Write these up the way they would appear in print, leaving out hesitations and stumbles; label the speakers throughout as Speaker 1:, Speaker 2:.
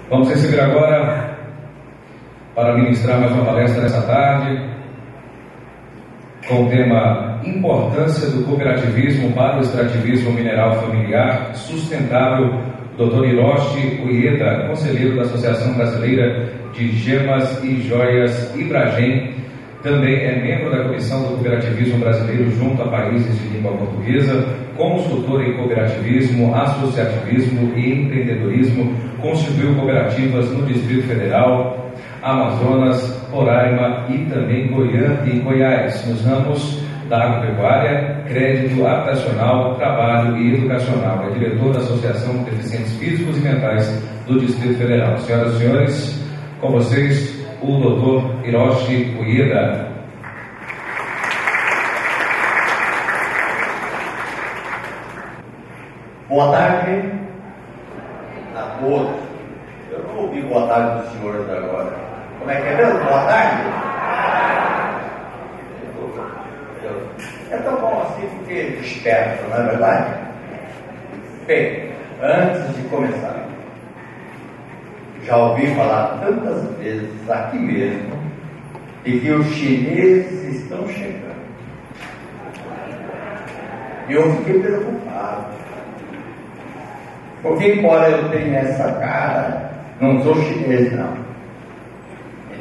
Speaker 1: Vamos receber agora, para ministrar mais uma palestra nessa tarde, com o tema Importância do Cooperativismo para o Extrativismo Mineral Familiar Sustentável, o Dr. Hiroshi Ueda, conselheiro da Associação Brasileira de Gemas e Joias Ibragem. Também é membro da Comissão do Cooperativismo Brasileiro junto a países de língua portuguesa, consultor em cooperativismo, associativismo e empreendedorismo, constituiu cooperativas no Distrito Federal, Amazonas, Roraima e também Goiânia e Goiás, nos ramos da agropecuária, crédito habitacional, trabalho e educacional. É diretor da Associação de Deficientes Físicos e Mentais do Distrito Federal. Senhoras e senhores, com vocês, o Dr. Hiroshi Ueda.
Speaker 2: Boa tarde a todos. Eu não ouvi boa tarde dos senhores agora. Como é que é mesmo? Boa tarde? É tão bom assim porque desperto, não é verdade? Bem, antes de começar, já ouvi falar tantas vezes aqui mesmo de que os chineses estão chegando. E eu fiquei preocupado. Porque embora eu tenha essa cara, não sou chinês não.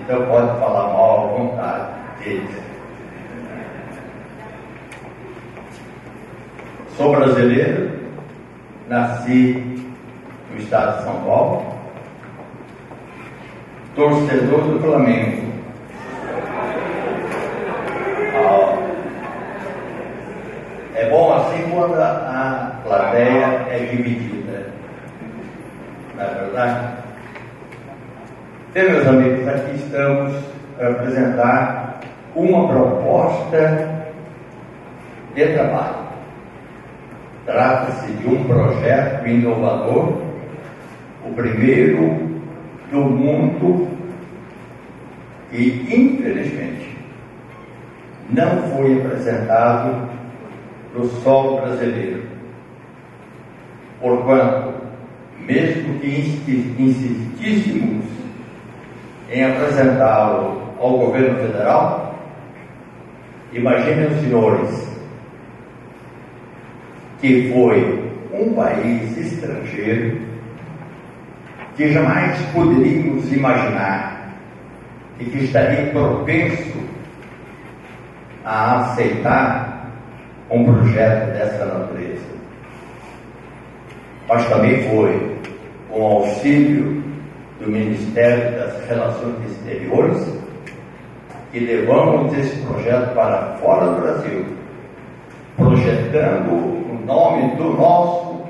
Speaker 2: Então pode falar mal à vontade deles. Sou brasileiro, nasci no estado de São Paulo, torcedor do Flamengo. É bom assim quando a plateia é dividida, não é verdade? Bem, meus amigos, aqui estamos para apresentar uma proposta de trabalho. Trata-se de um projeto inovador, o primeiro do mundo, e infelizmente não foi apresentado no solo brasileiro. Porquanto, mesmo que insistíssemos em apresentá-lo ao governo federal, imaginem os senhores que foi um país estrangeiro que jamais poderíamos imaginar e que estaria propenso a aceitar um projeto dessa natureza. Mas também foi com o auxílio do Ministério das Relações Exteriores que levamos esse projeto para fora do Brasil, projetando o nome do nosso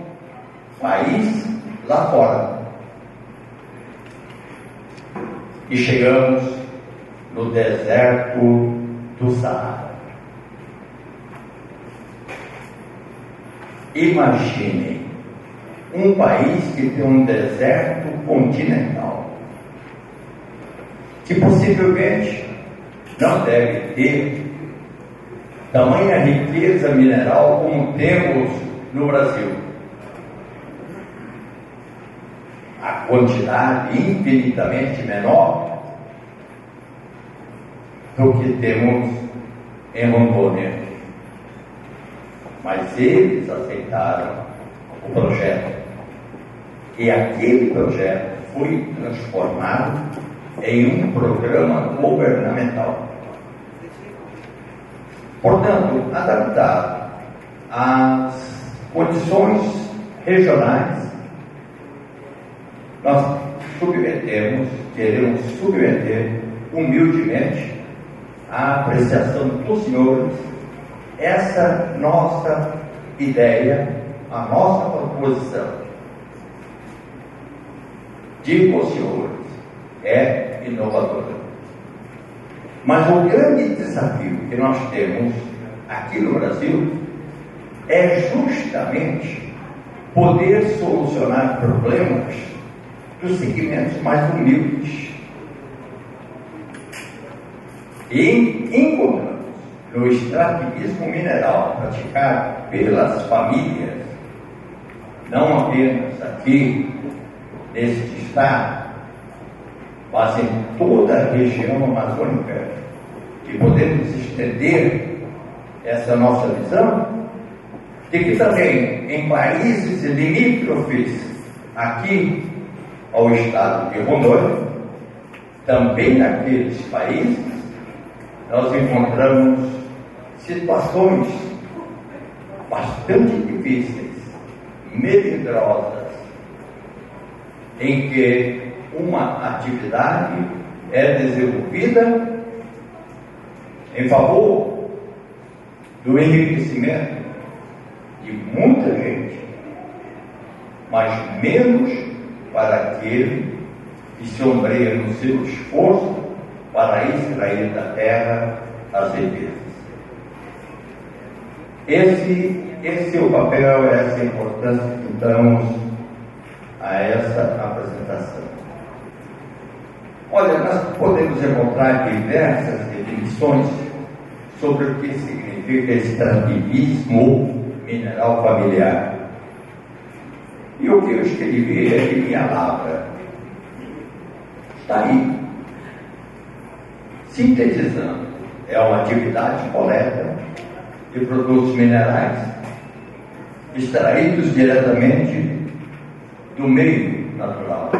Speaker 2: país lá fora. E chegamos no deserto do Saara. Imaginem um país que tem um deserto continental, que possivelmente não deve ter tamanha riqueza mineral como temos no Brasil. A quantidade infinitamente menor do que temos em Rondônia. Mas eles aceitaram o projeto. E aquele projeto foi transformado em um programa governamental. Portanto, adaptado às condições regionais, nós queremos submeter humildemente à apreciação dos senhores essa nossa ideia, a nossa proposição. Digo aos senhores, é inovadora. Mas o grande desafio que nós temos aqui no Brasil é justamente poder solucionar problemas dos segmentos mais humildes. E encontramos no extrativismo mineral praticado pelas famílias, não apenas aqui neste estado, mas em toda a região amazônica, que podemos estender essa nossa visão, de que também em países limítrofes aqui ao estado de Rondônia, também naqueles países, nós encontramos situações bastante difíceis, melindrosas, em que uma atividade é desenvolvida em favor do enriquecimento de muita gente, mas menos para aquele que se ombreia no seu esforço para extrair da terra as riquezas. Esse é o papel, essa é a importância que damos a essa apresentação. Olha, nós podemos encontrar diversas definições sobre o que significa extrativismo mineral familiar. E o que eu escrevi é de minha lavra. Está aí. Sintetizando, é uma atividade de coleta de produtos minerais extraídos diretamente do meio natural,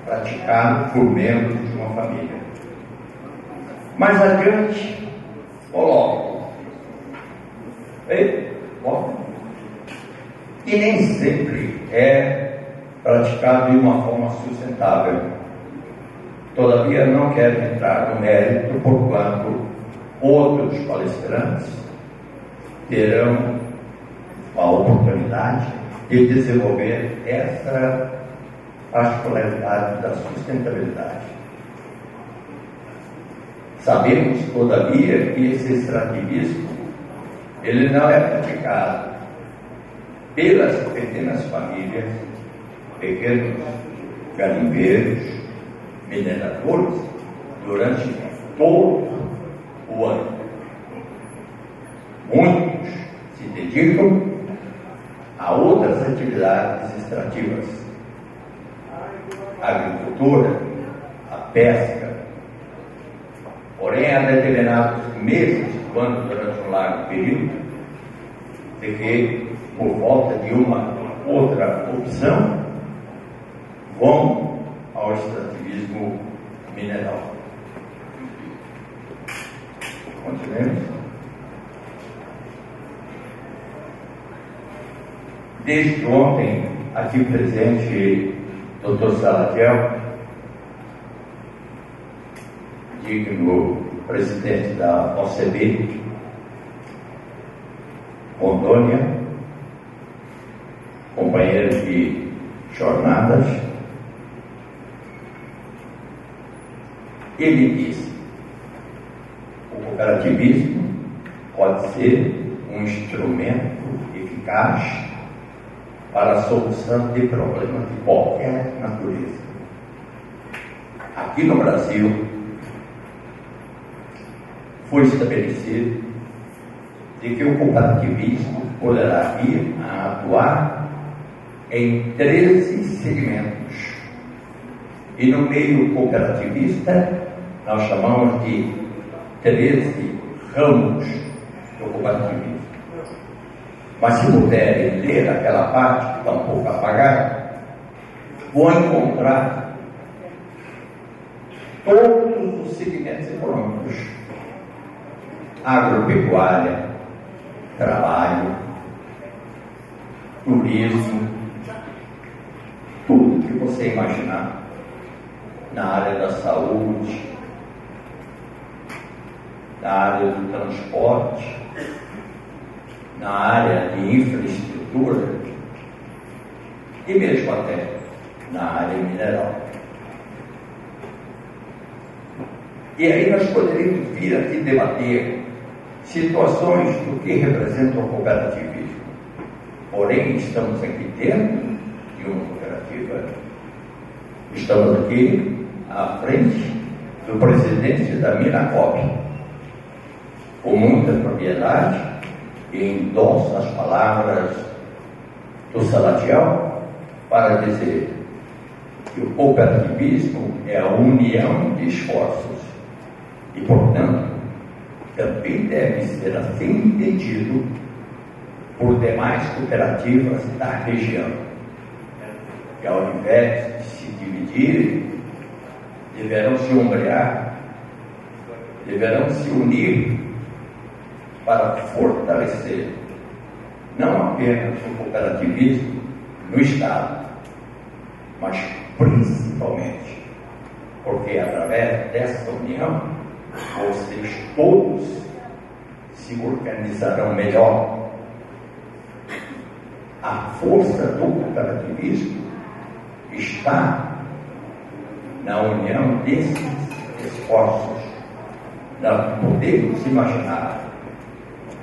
Speaker 2: praticado por membros de uma família. Mais adiante, coloco. E nem sempre é praticado de uma forma sustentável. Todavia, não quero entrar no mérito, porquanto outros palestrantes terão a oportunidade de desenvolver essa particularidade da sustentabilidade. Sabemos, todavia, que esse extrativismo ele não é praticado pelas pequenas famílias, pequenos garimpeiros, mineradores, durante todo o ano. Muitos se dedicam a outras atividades extrativas, a agricultura, a pesca, porém há determinados meses do ano, durante um largo período, de que, por volta de uma outra opção, vão ao extrativismo mineral. Continuemos. Desde ontem, aqui presente, Dr. Salatiel, digno presidente da OCB, Rondônia, companheiro de jornadas, ele disse: o cooperativismo pode ser um instrumento eficaz para a solução de problemas de qualquer natureza. Aqui no Brasil, foi estabelecido de que o cooperativismo poderá vir a atuar em 13 segmentos. E no meio cooperativista, nós chamamos de 13 ramos do cooperativismo. Mas se puderem ler aquela parte que está um pouco apagada, vão encontrar todos os segmentos econômicos: agropecuária, trabalho, turismo, tudo que você imaginar, na área da saúde, na área do transporte, na área de infraestrutura e mesmo até na área mineral. E aí nós poderíamos vir aqui debater situações do que representa o cooperativismo. Porém, estamos aqui dentro de uma cooperativa, estamos aqui à frente do presidente da Minacop, com muita propriedade, e endosso as palavras do Salatiel, para dizer que o cooperativismo é a união de esforços e, portanto, também deve ser assim entendido por demais cooperativas da região, que ao invés de se dividir, deverão se ombrear, deverão se unir para fortalecer não apenas o cooperativismo no Estado, mas principalmente porque através dessa união vocês todos se organizarão melhor. A força do cooperativismo está na união desses esforços. Nós podemos imaginar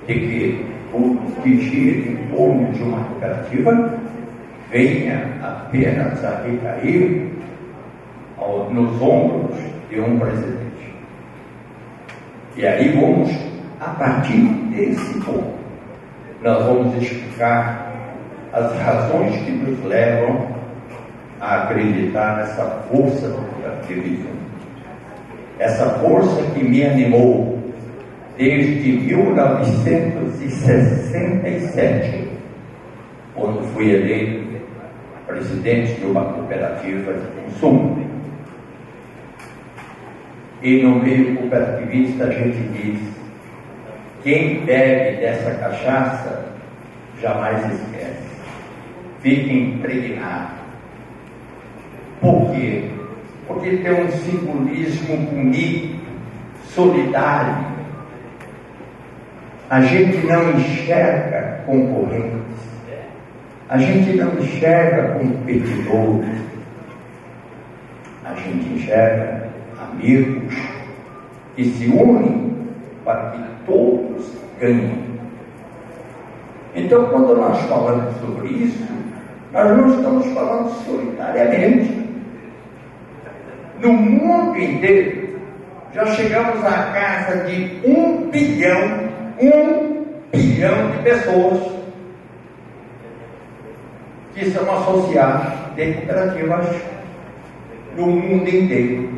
Speaker 2: que o que gira em torno de uma cooperativa venha apenas a recair nos ombros de um presidente. E aí vamos, a partir desse ponto, nós vamos explicar as razões que nos levam a acreditar nessa força do cooperativismo. Essa força que me animou desde 1967, quando fui eleito presidente de uma cooperativa de consumo. E no meio cooperativista a gente diz: quem bebe dessa cachaça jamais esquece, fica impregnado. Por quê? Porque tem um simbolismo bonito, solidário. A gente não enxerga concorrentes, a gente não enxerga competidores, a gente enxerga amigos que se unem para que todos ganhem. Então, quando nós falamos sobre isso, nós não estamos falando solitariamente. No mundo inteiro, já chegamos à casa de 1 bilhão de pessoas que são associadas de cooperativas no mundo inteiro.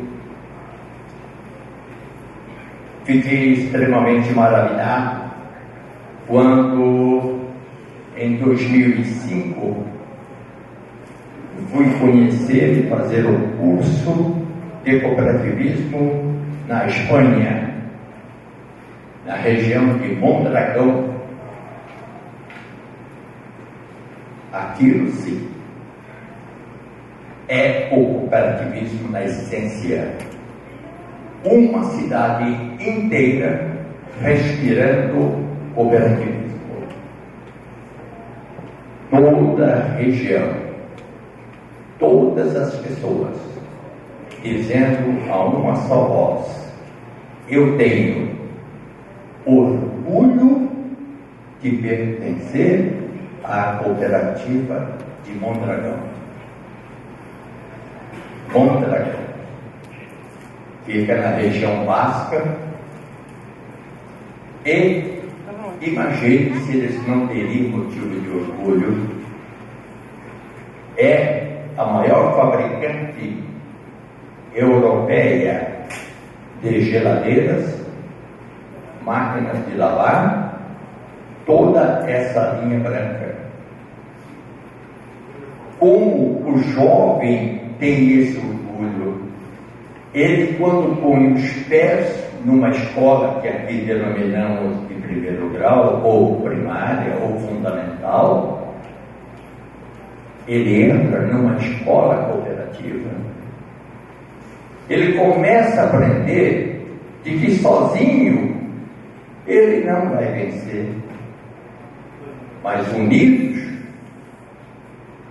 Speaker 2: Fiquei extremamente maravilhado quando, em 2005, fui conhecer e fazer o curso de cooperativismo na Espanha, na região de Mondragão. Aquilo sim é o cooperativismo na essência. Uma cidade inteira respirando cooperativismo. Toda a região, todas as pessoas dizendo a uma só voz: eu tenho orgulho de pertencer à cooperativa de Mondragão. Mondragão fica na região basca, e imagine se eles não teriam motivo de orgulho. É a maior fabricante europeia de geladeiras, máquinas de lavar, toda essa linha branca. Como o jovem tem esse orgulho? Ele, quando põe os pés numa escola, que aqui denominamos de primeiro grau, ou primária, ou fundamental, ele entra numa escola cooperativa. Ele começa a aprender de que sozinho ele não vai vencer, mas unidos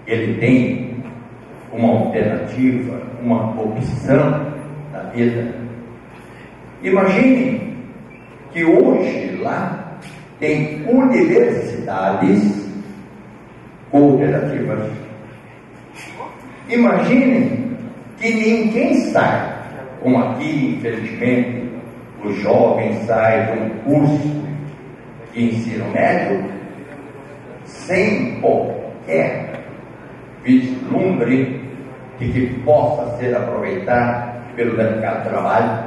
Speaker 2: ele tem uma alternativa, uma opção na vida. Imagine que hoje lá tem universidades cooperativas. Imagine que ninguém sai, como aqui, infelizmente, os jovens saem de um curso de ensino médio sem qualquer vislumbre de que possa ser aproveitado pelo mercado de trabalho,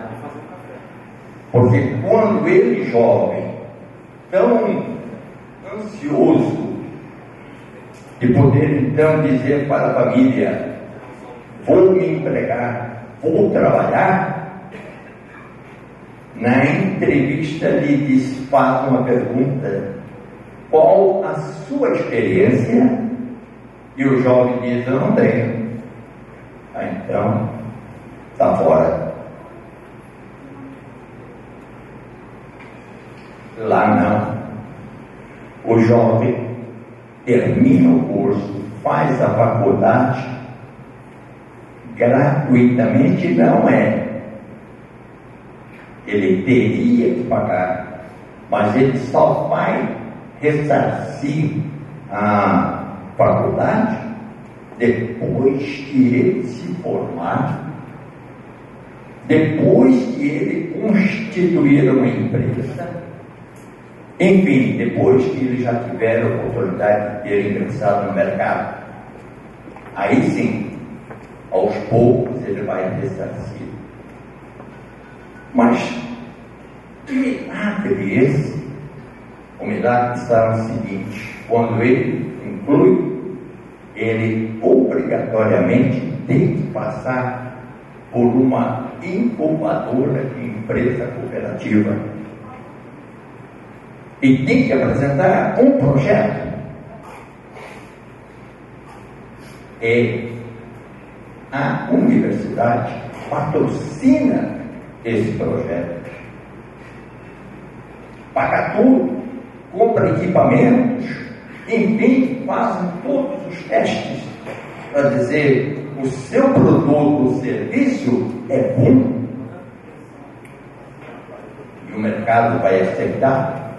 Speaker 2: porque quando ele, jovem, tão ansioso de poder então dizer para a família: vou me empregar, vou trabalhar, na entrevista lhe faz uma pergunta: qual a sua experiência? E o jovem diz: eu não tenho. Então, está fora. Lá não. O jovem termina o curso, faz a faculdade, gratuitamente não é. Ele teria que pagar, mas ele só vai ressarcir a faculdade depois que ele se formar, depois que ele constituir uma empresa, enfim, depois que ele já tiver a oportunidade de ter ingressado no mercado. Aí sim, aos poucos ele vai ressarcir. Mas que milagre esse? O milagre está no seguinte: quando ele inclui, ele obrigatoriamente tem que passar por uma incubadora de empresa cooperativa e tem que apresentar um projeto. E a universidade patrocina esse projeto, paga tudo, compra equipamentos, enfim, fazem todos os testes para dizer: o seu produto ou serviço é bom e o mercado vai aceitar.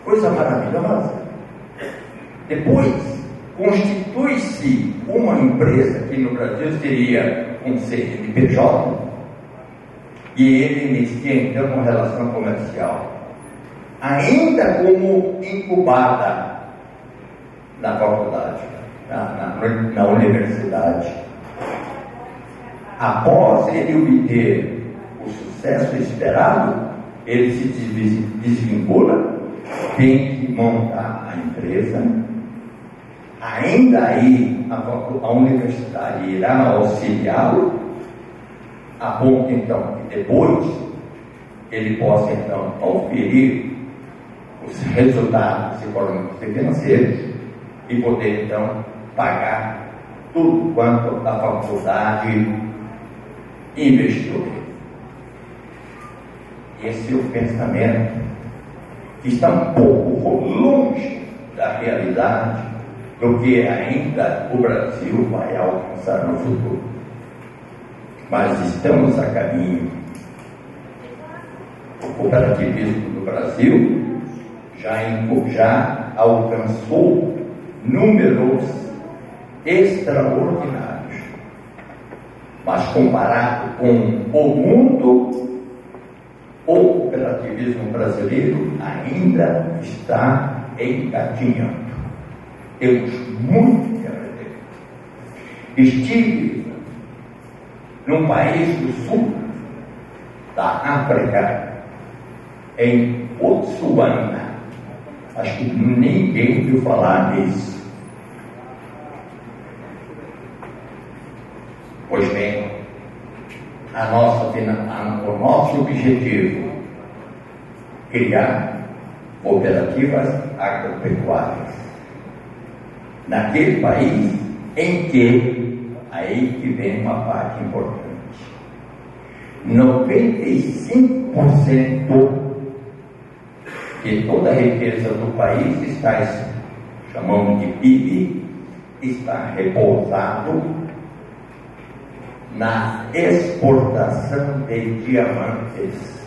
Speaker 2: Coisa maravilhosa. Depois constitui-se uma empresa que no Brasil seria um CNPJ, e ele inicia então uma relação comercial, ainda como incubada na faculdade, na universidade. Após ele obter o sucesso esperado, ele se desvincula, tem que montar a empresa. Ainda aí a universidade irá auxiliá-lo, a ponto então que depois ele possa então oferir os resultados econômicos e financeiros e poder então pagar tudo quanto a faculdade investiu. Esse é o pensamento que está um pouco longe da realidade do que ainda o Brasil vai alcançar no futuro. Mas estamos a caminho. O cooperativismo do Brasil já alcançou números extraordinários. Mas comparado com o mundo, o cooperativismo brasileiro ainda está engatinhando. Temos muito que aprender. Estive num país do sul da África, em Botsuana. Acho que ninguém ouviu falar disso. Pois bem, o nosso objetivo é criar cooperativas agropecuárias naquele país em que, aí que vem uma parte importante, 95% de toda a riqueza do país está, chamamos de PIB, está repousado na exportação de diamantes.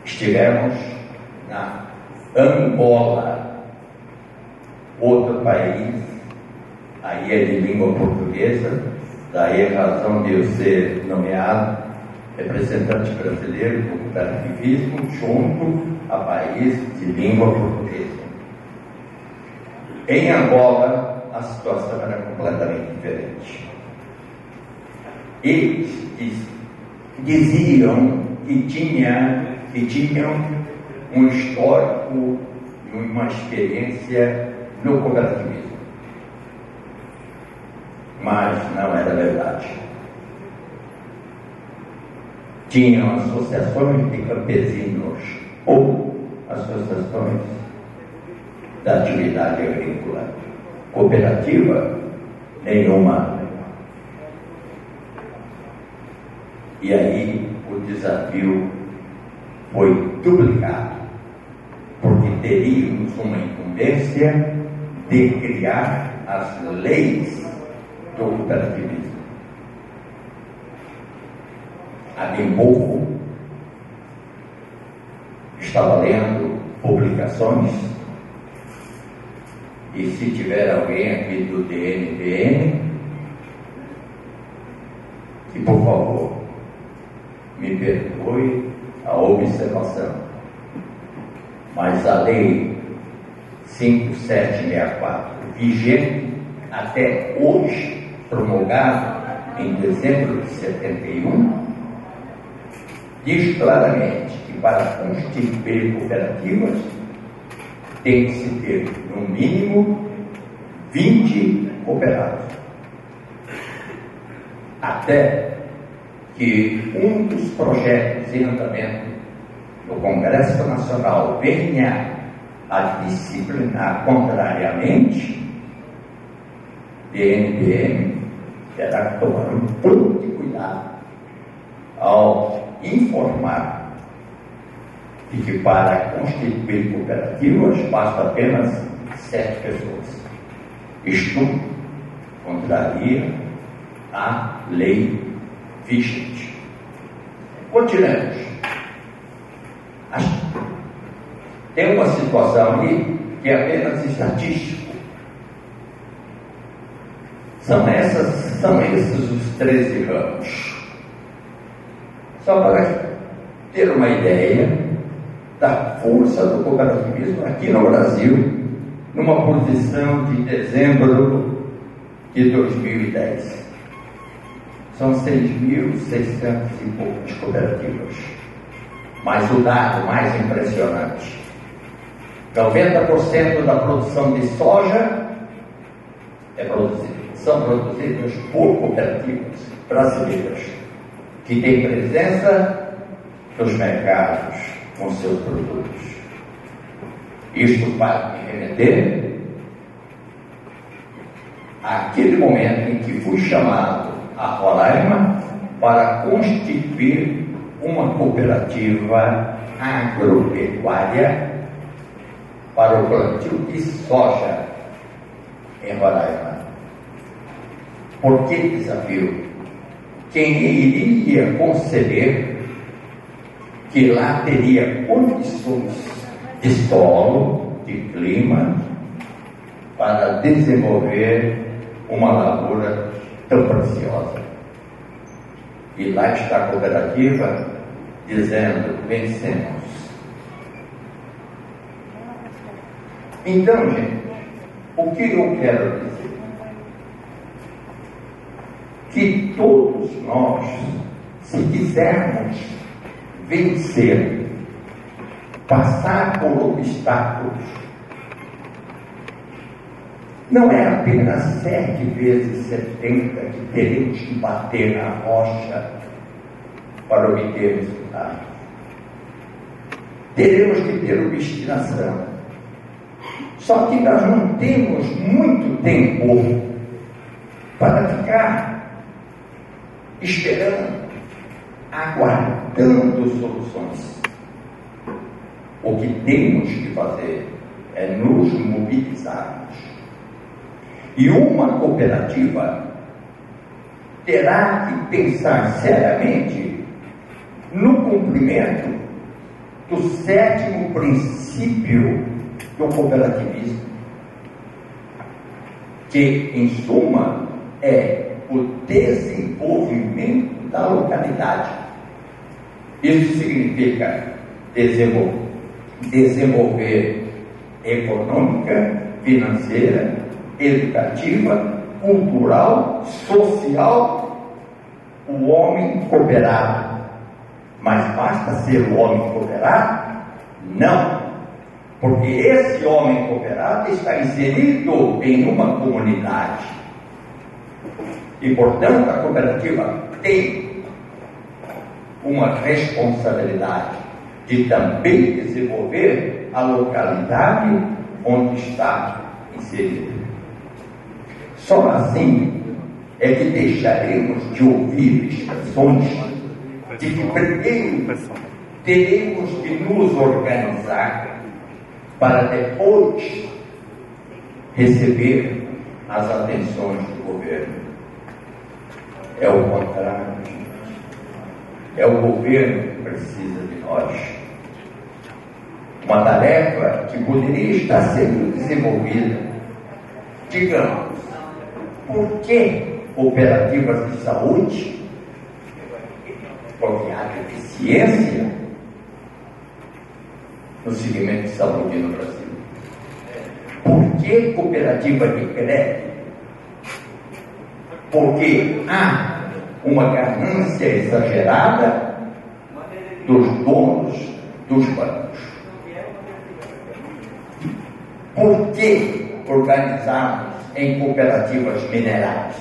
Speaker 2: Estivemos na Angola, outro país, aí é de língua portuguesa, daí a razão de eu ser nomeado representante brasileiro do cooperativismo junto a países de língua portuguesa. Em Angola, a situação era completamente diferente. Eles diziam que tinham um histórico e uma experiência no cooperativismo. Mas não era verdade. Tinham associações de campesinos ou associações da atividade agrícola. Cooperativa, nenhuma. E aí o desafio foi duplicado, porque teríamos uma incumbência de criar as leis do cooperativismo. Há bem pouco estava lendo publicações, e se tiver alguém aqui do DNPN, que por favor me perdoe a observação, mas a lei 5764, vigente até hoje, promulgada em dezembro de 71, diz claramente que para constituir cooperativas tem que se ter, no mínimo, 20 cooperados. Até que um dos projetos em andamento do Congresso Nacional venha a disciplinar contrariamente, DNPM terá que tomar um pouco de cuidado ao informar de que para constituir cooperativas basta apenas 7 pessoas. Isto contraria a lei vigente. Continuemos. Tem uma situação aí que é apenas estatístico. São esses os 13 ramos. Só para ter uma ideia da força do cooperativismo aqui no Brasil, numa posição de dezembro de 2010. São 6.600 e poucas cooperativas. Mas o dado mais impressionante: 90% da produção de soja são produzidas por cooperativas brasileiras, que têm presença nos mercados com seus produtos. Isto vai me remeter àquele momento em que fui chamado a Roraima para constituir uma cooperativa agropecuária para o plantio de soja em Roraima. Por que desafio? Quem iria conceber que lá teria condições de solo, de clima, para desenvolver uma lavoura tão preciosa? E lá está a cooperativa dizendo: vencemos. Então, gente, o que eu quero dizer? Que todos nós, se quisermos vencer, passar por obstáculos, não é apenas 7 vezes 70 que teremos que bater na rocha para obter resultados. Teremos que ter obstinação. Só que nós não temos muito tempo para ficar esperando, aguardando soluções. O que temos que fazer é nos mobilizarmos. E uma cooperativa terá que pensar seriamente no cumprimento do 7º princípio do cooperativismo, que, em suma, é o desenvolvimento da localidade. Isso significa desenvolver econômica, financeira, educativa, cultural, social, o homem cooperado. Mas basta ser o homem cooperado? Não. Porque esse homem cooperado está inserido em uma comunidade. E, portanto, a cooperativa tem uma responsabilidade de também desenvolver a localidade onde está inserida. Só assim é que deixaremos de ouvir expressões de que primeiro teremos de nos organizar para depois receber as atenções do governo. É o contrário, gente. É o governo que precisa de nós. Uma tarefa que poderia estar sendo desenvolvida. Digamos, por que cooperativas de saúde? Porque há deficiência no segmento de saúde no Brasil. Por que cooperativa de crédito? Porque há uma ganância exagerada dos donos dos bancos. Por que organizarmos em cooperativas minerais?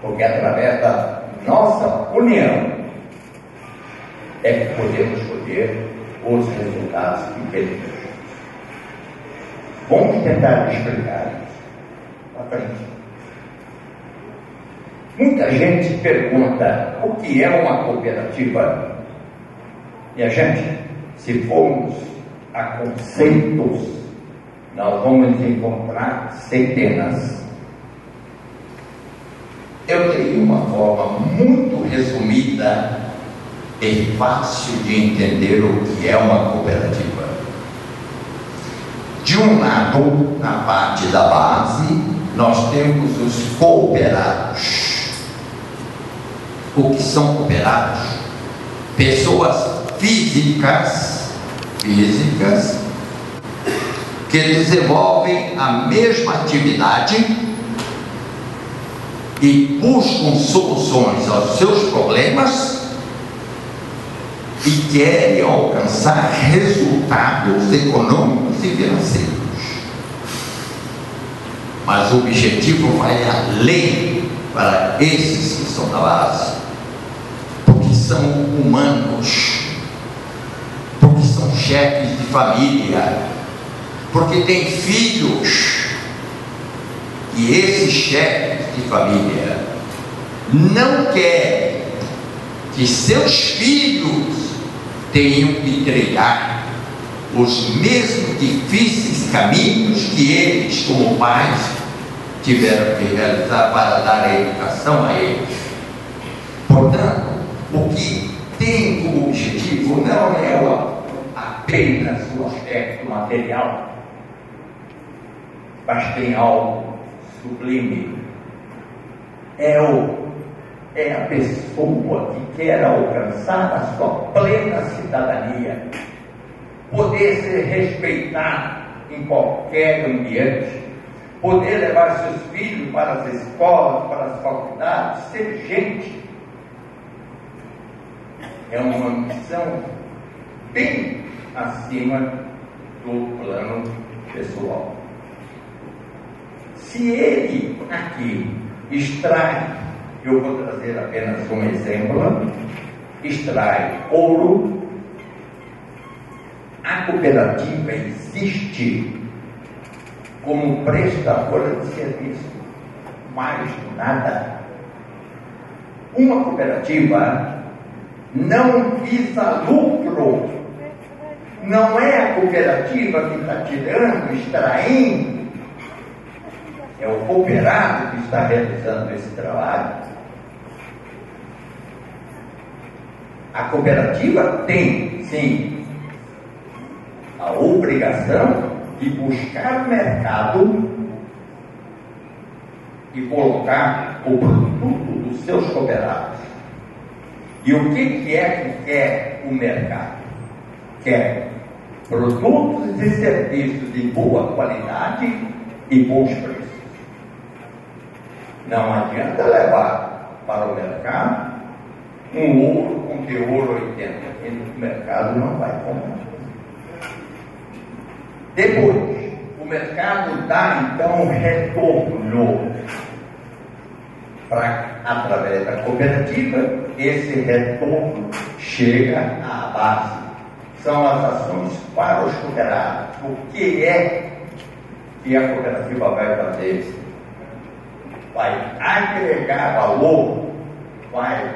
Speaker 2: Porque através da nossa união é que podemos colher os resultados que queremos. Vamos tentar explicar isso à frente. Muita gente pergunta o que é uma cooperativa. E a gente, se formos a conceitos, nós vamos encontrar centenas. Eu tenho uma forma muito resumida e fácil de entender o que é uma cooperativa. De um lado, na parte da base, nós temos os cooperados. O que são cooperados? Pessoas físicas que desenvolvem a mesma atividade e buscam soluções aos seus problemas e querem alcançar resultados econômicos e financeiros. Mas o objetivo vai além para esses que são da base, porque são humanos, porque são chefes de família, porque têm filhos, e esses chefes de família não querem que seus filhos tenham que trilhar os mesmos difíceis caminhos que eles, como pais, tiveram que realizar para dar a educação a eles. Portanto, o que tem como objetivo não é apenas o aspecto material, mas tem algo sublime. É a pessoa que quer alcançar a sua plena cidadania, poder ser respeitado em qualquer ambiente, poder levar seus filhos para as escolas, para as faculdades, ser gente. É uma missão bem acima do plano pessoal. Se ele aqui extrai, eu vou trazer apenas um exemplo, extrai ouro, a cooperativa existe como prestadora de serviço, mais nada. Uma cooperativa não visa lucro, não é a cooperativa que está tirando, extraindo, é o cooperado que está realizando esse trabalho. A cooperativa tem, sim, a obrigação de buscar o mercado e colocar o produto dos seus cooperados. E o que é que quer o mercado? Quer produtos e serviços de boa qualidade e bons preços. Não adianta levar para o mercado um ouro com teor 80, que o mercado não vai comprar. Depois, o mercado dá então um retorno através da cooperativa. Esse retorno chega à base. São as ações para os cooperados. O que é que a cooperativa vai fazer? Vai agregar valor, vai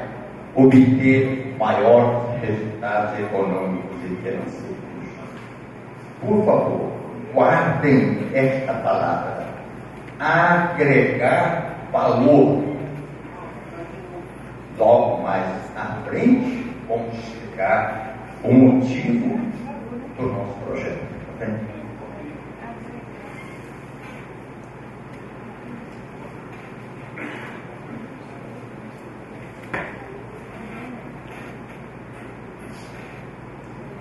Speaker 2: obter maiores resultados econômicos e financeiros. Por favor, guardem esta palavra: agregar valor. Logo mais à frente, vamos explicar o motivo do nosso projeto.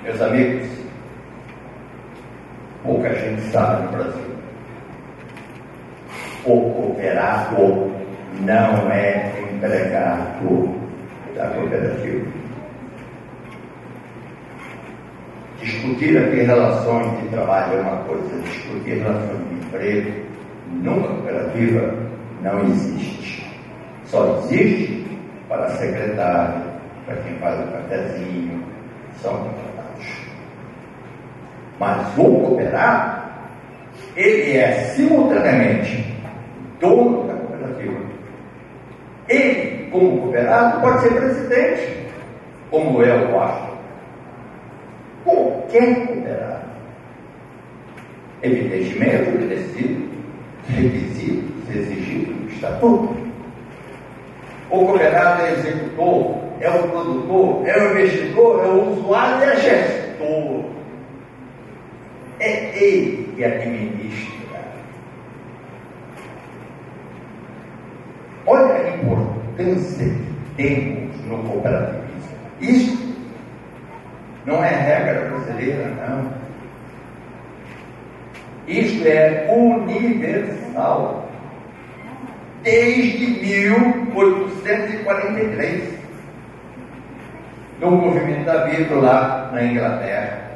Speaker 2: Meus amigos, pouca gente sabe no Brasil. O cooperado não é empregado da cooperativa. Discutir aqui relações de trabalho é uma coisa, discutir relações de emprego numa cooperativa não existe. Só existe para a secretária, para quem faz o cafezinho, são contratados. Mas o cooperado, ele é simultaneamente dono da cooperativa. Ele, como cooperado, pode ser presidente, como é o pastor. Qualquer cooperado, evidentemente, obedecido requisitos exigidos no estatuto. O cooperado é executor, é o produtor, é o investidor, é o usuário, é o gestor. É ele que administra. Olha a importância que temos no cooperativismo. Isso não é regra brasileira, não. Isto é universal. Desde 1843, no movimento havido lá na Inglaterra,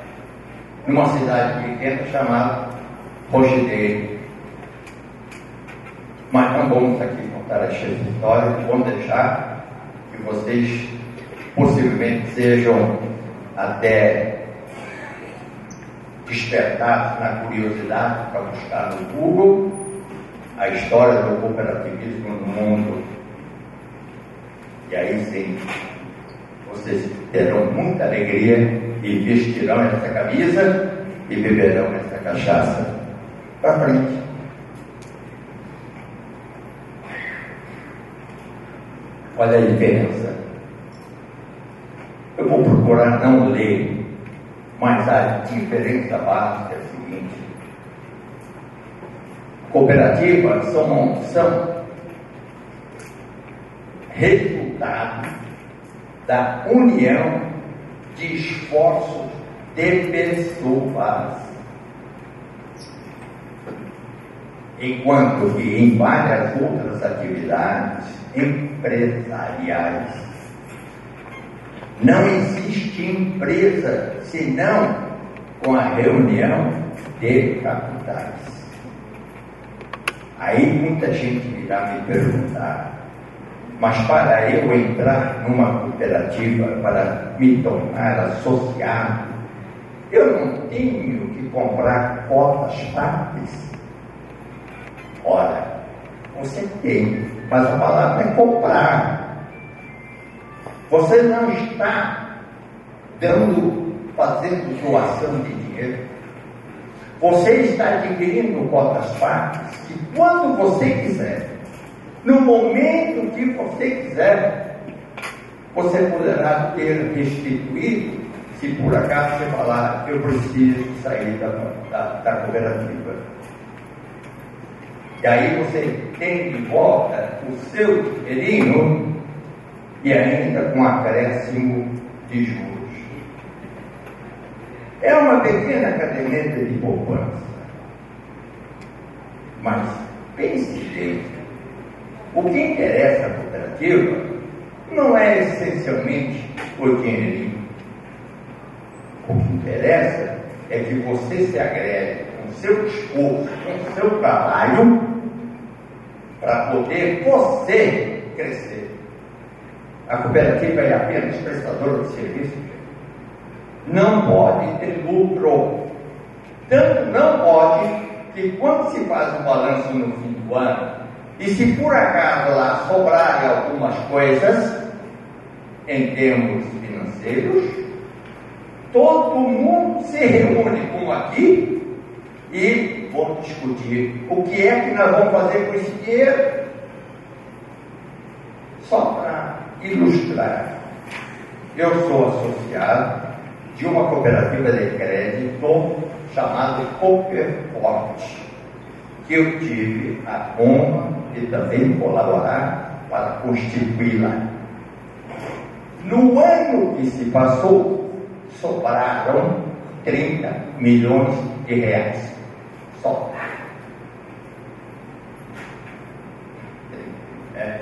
Speaker 2: numa cidade pequena chamada Rochdale. Mas não vamos aqui contar essa história, vamos deixar que vocês possivelmente sejam até despertados na curiosidade para buscar no Google a história do cooperativismo no mundo. E aí sim, vocês terão muita alegria e vestirão essa camisa e beberão essa cachaça. Para frente. Olha a diferença. Eu vou procurar não ler, mas a diferença básica é a seguinte: cooperativas são resultado da união de esforços de pessoas, enquanto que em várias outras atividades empresariais não existe empresa senão com a reunião de capitais. Aí muita gente virá me perguntar: mas para eu entrar numa cooperativa, para me tornar associado, eu não tenho que comprar cotas partes? Ora, você tem, mas a palavra é comprar. Você não está fazendo doação de dinheiro. Você está adquirindo cotas partes que, quando você quiser, no momento que você quiser, você poderá ter restituído, se por acaso você falar: eu preciso sair da cooperativa. E aí você tem de volta o seu dinheirinho e ainda com acréscimo de juros. É uma pequena caderneta de poupança, mas pense bem, o que interessa à cooperativa não é essencialmente o dinheirinho. O que interessa é que você se agregue com o seu esforço, com o seu trabalho, para poder você crescer. A cooperativa é apenas prestadora de serviço. Não pode ter lucro. Tanto não pode que quando se faz o balanço no fim do ano, e se por acaso lá sobrarem algumas coisas, em termos financeiros, todo mundo se reúne como aqui e vamos discutir o que é que nós vamos fazer com esse dinheiro. Só para ilustrar, eu sou associado de uma cooperativa de crédito chamada Cooperforte, que eu tive a honra de também colaborar para constituí-la. No ano que se passou, sobraram 30 milhões de reais. Só.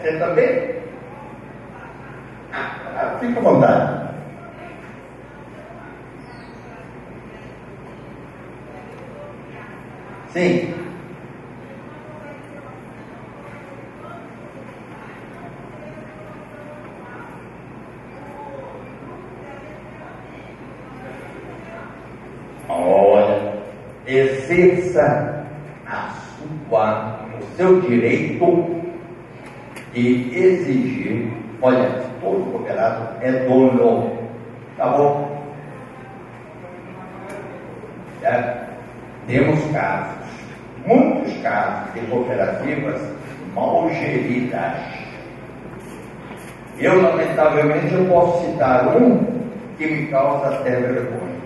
Speaker 2: Você também? Fica à vontade. Sim. Olha, exerça o seu direito de exigir. Olha, todo cooperado é dono, tá bom? Temos casos, muitos casos de cooperativas mal geridas. Eu, lamentavelmente, eu posso citar um que me causa até vergonha.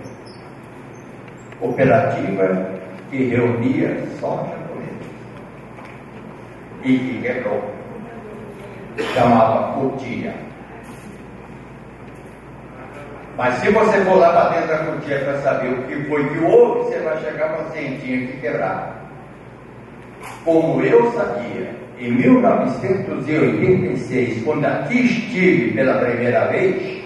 Speaker 2: Cooperativa que reunia só japoneses e que quebrou. Chamava Cutia. Mas se você for lá para dentro da Cutia para saber o que foi que houve, você vai chegar para assim, tinha que quebrar. Como eu sabia, em 1986, quando aqui estive pela primeira vez,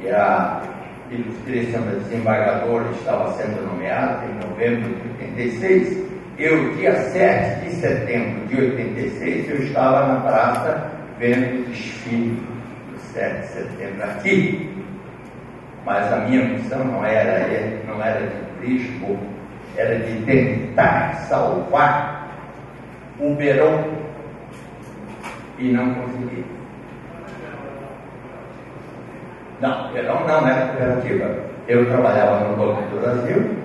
Speaker 2: e a ilustríssima desembargadora estava sendo nomeada em novembro de 86, eu, dia 7 de setembro de 86, eu estava na praça vendo o desfile do 7 de setembro aqui. Mas a minha missão não era de turismo, era de tentar salvar o Verão e não consegui. Não, Verão não era cooperativa. Eu trabalhava no Banco do Brasil,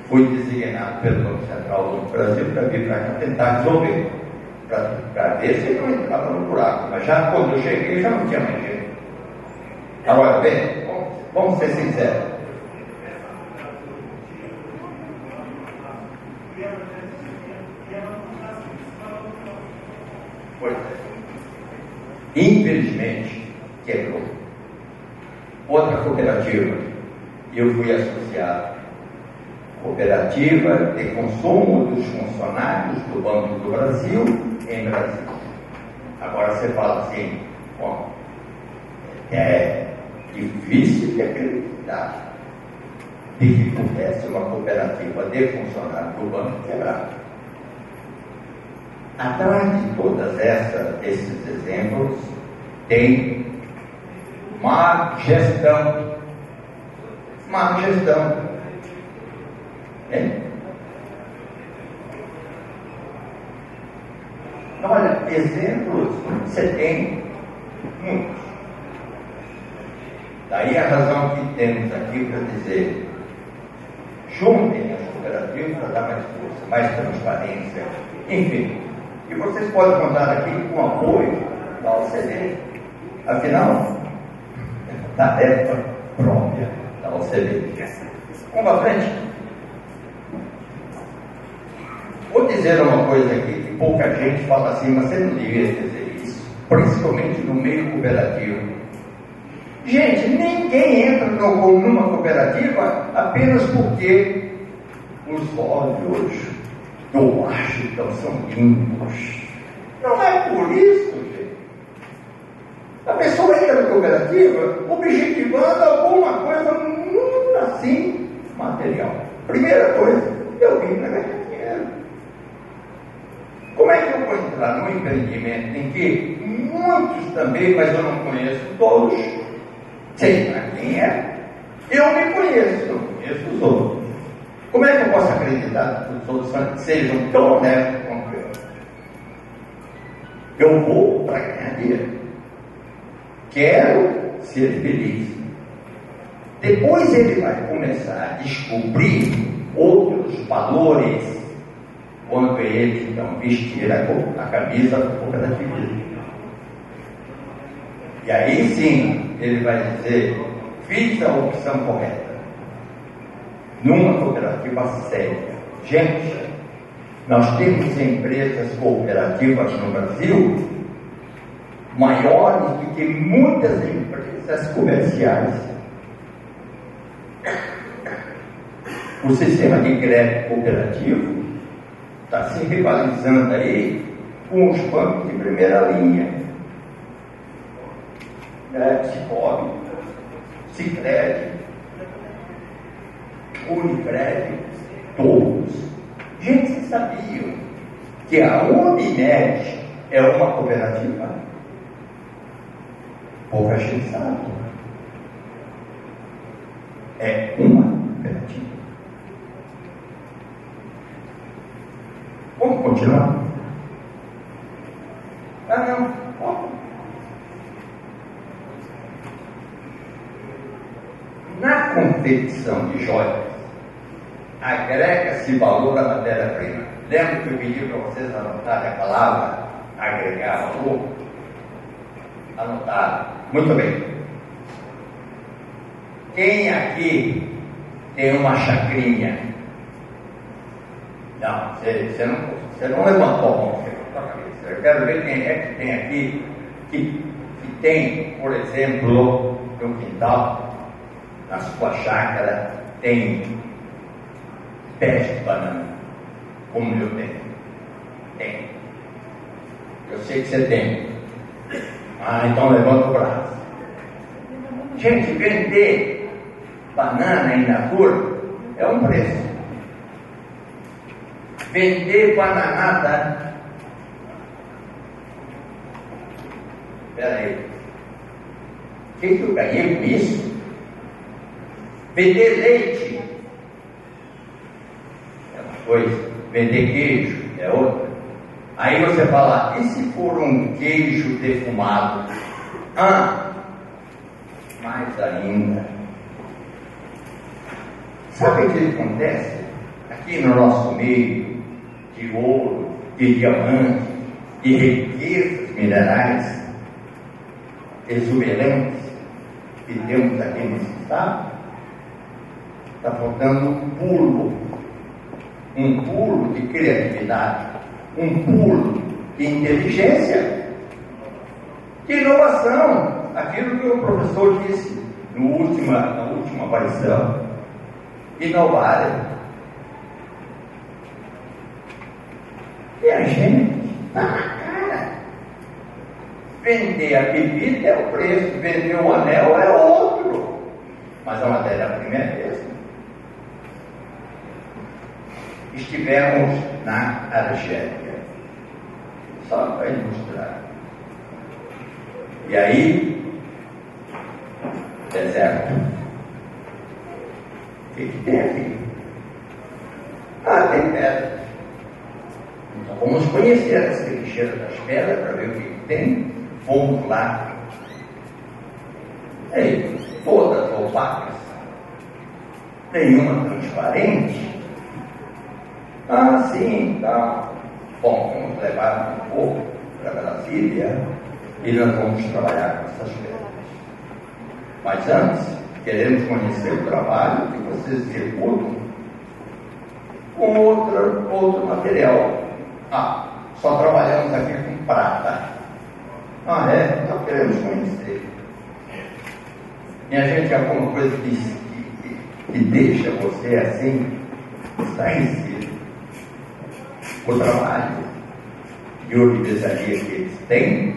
Speaker 2: fui designado pelo Banco Central do Brasil para vir para cá tentar resolver, para ver se não entrava no buraco. Mas já quando eu cheguei, já não tinha mais jeito. Agora, bem, vamos ser sinceros. Pois é. Infelizmente, quebrou. Outra cooperativa, eu fui associado. Cooperativa de consumo dos funcionários do Banco do Brasil em Brasil. Agora você fala assim, bom, é difícil de acreditar de que pudesse uma cooperativa de funcionários do banco quebrar. Atrás de todas esses exemplos tem má gestão. Má gestão. Olha, exemplos você tem muitos. Daí a razão que temos aqui para dizer: juntem as cooperativas para dar mais força, mais transparência, enfim. E vocês podem contar aqui com o apoio da OCDE. Afinal, é tarefa própria da OCDE. Vamos para frente. Vou dizer uma coisa aqui que pouca gente fala assim, mas você não devia dizer isso. principalmente no meio cooperativo. Gente, ninguém entra numa cooperativa apenas porque os olhos do Washington são limpos. Não é por isso, gente. A pessoa entra na cooperativa objetivando alguma coisa muito assim material. Primeira coisa, eu vim para ganhar dinheiro. Como é que eu vou entrar num empreendimento em que muitos também, mas eu não conheço todos, sei para quem é, eu me conheço, eu conheço os outros. Como é que eu posso acreditar que os outros sejam tão honestos quanto eu? Eu vou para ganhar dinheiro. Quero ser feliz. Depois ele vai começar a descobrir outros valores quando ele então vestir a camisa do cooperativismo. E aí sim ele vai dizer: fiz a opção correta. Numa cooperativa séria. Gente, nós temos empresas cooperativas no Brasil maiores do que muitas empresas comerciais. O sistema de crédito cooperativo está se rivalizando aí com os bancos de primeira linha. Cicobi, Sicredi, Unicred, todos. Gente, vocês sabiam que a Unimed é uma cooperativa? Pouca gente sabe. É uma cooperativa. Vamos continuar? Não. Na competição de joias, agrega-se valor à matéria-prima. Lembra que eu pedi para vocês anotarem a palavra agregar valor? Anotaram. Muito bem. Quem aqui tem uma chacrinha? Não, você não levantou a mão. Eu quero ver quem é que tem aqui que tem, por exemplo, no quintal, na sua chácara, tem pés de banana, como eu tenho. Tem. Eu sei que você tem. Então levanta o braço. Gente, vender banana in natura é um preço. Vender bananada, espera aí, o que eu ganhei com isso? Vender leite é uma coisa, vender queijo é outra. Aí você fala: e se for um queijo defumado? Mais ainda. Sabe o que acontece aqui no nosso meio de ouro, de diamante, de riquezas minerais exuberantes que temos aqui nesse estado? Está faltando um pulo de criatividade, um pulo de inteligência, de inovação. Aquilo que o professor disse na última aparição: inovar. E a gente está na cara. Vender a bebida é o preço, vender um anel é outro, mas a matéria-prima é a mesma. Estivemos na Argélia, só para ilustrar. E aí, deserto. O que tem aqui? Tem pedra. Então vamos conhecer as trincheiras das pedras para ver o que tem. Fomos lá. Todas opacas. Nenhuma transparente. Sim, tá. Bom, vamos levar um pouco para Brasília e nós vamos trabalhar com essas pedras. Mas antes, queremos conhecer o trabalho que vocês executam com outro material. Só trabalhamos aqui com prata. Ah, é? Nós queremos conhecer. Minha gente, alguma coisa que deixa você assim, estarrecido. O trabalho de organizaria que eles têm,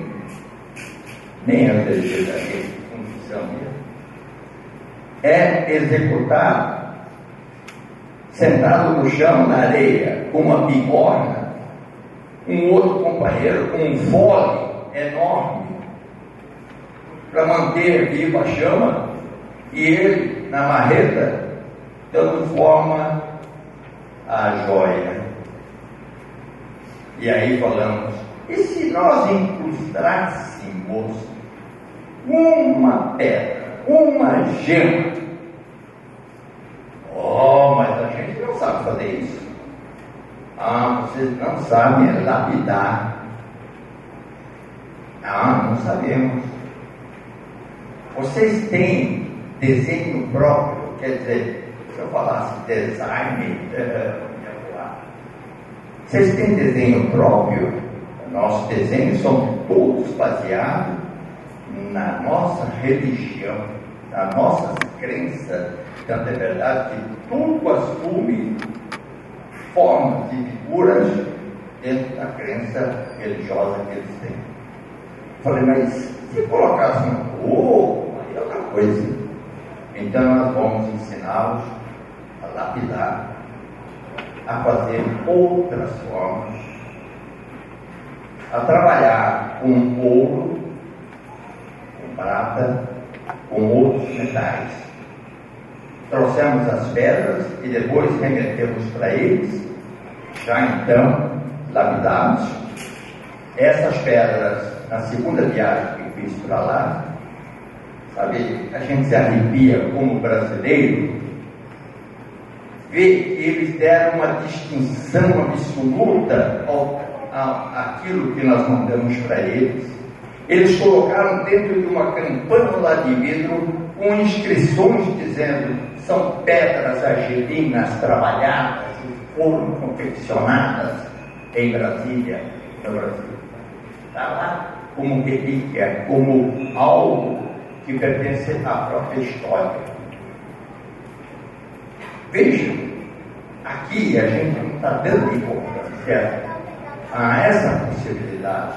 Speaker 2: nem a organizaria de função mesmo, é executar sentado no chão, na areia, com uma bigorna, um outro companheiro com um fole enorme para manter viva a chama, e ele na marreta dando forma à joia. E aí falamos, e se nós incrustássemos uma pedra, uma gema? Oh, mas a gente não sabe fazer isso. Ah, vocês não sabem lapidar. Ah, não sabemos. Vocês têm desenho próprio? Quer dizer, se eu falasse design, vocês têm desenho próprio? Nossos desenhos são todos baseados na nossa religião, na nossa crença. Tanto é verdade que tudo assume formas e figuras dentro da crença religiosa que eles têm. Falei, mas se colocasse um pouco, aí é outra coisa. Então nós vamos ensiná-los a lapidar, a fazer outras formas, a trabalhar com ouro, com prata, com outros metais. Trouxemos as pedras e depois remetemos para eles, já então lapidados. Essas pedras, na segunda viagem que eu fiz para lá, sabe, a gente se arrepia como brasileiro, ver que eles deram uma distinção absoluta àquilo que nós mandamos para eles. Eles colocaram dentro de uma campânula de vidro com inscrições dizendo: são pedras argelinas trabalhadas e foram confeccionadas em Brasília, no Brasil. Está lá como relíquia, como algo que pertence à própria história. Vejam, aqui a gente não está dando importância a essa possibilidade,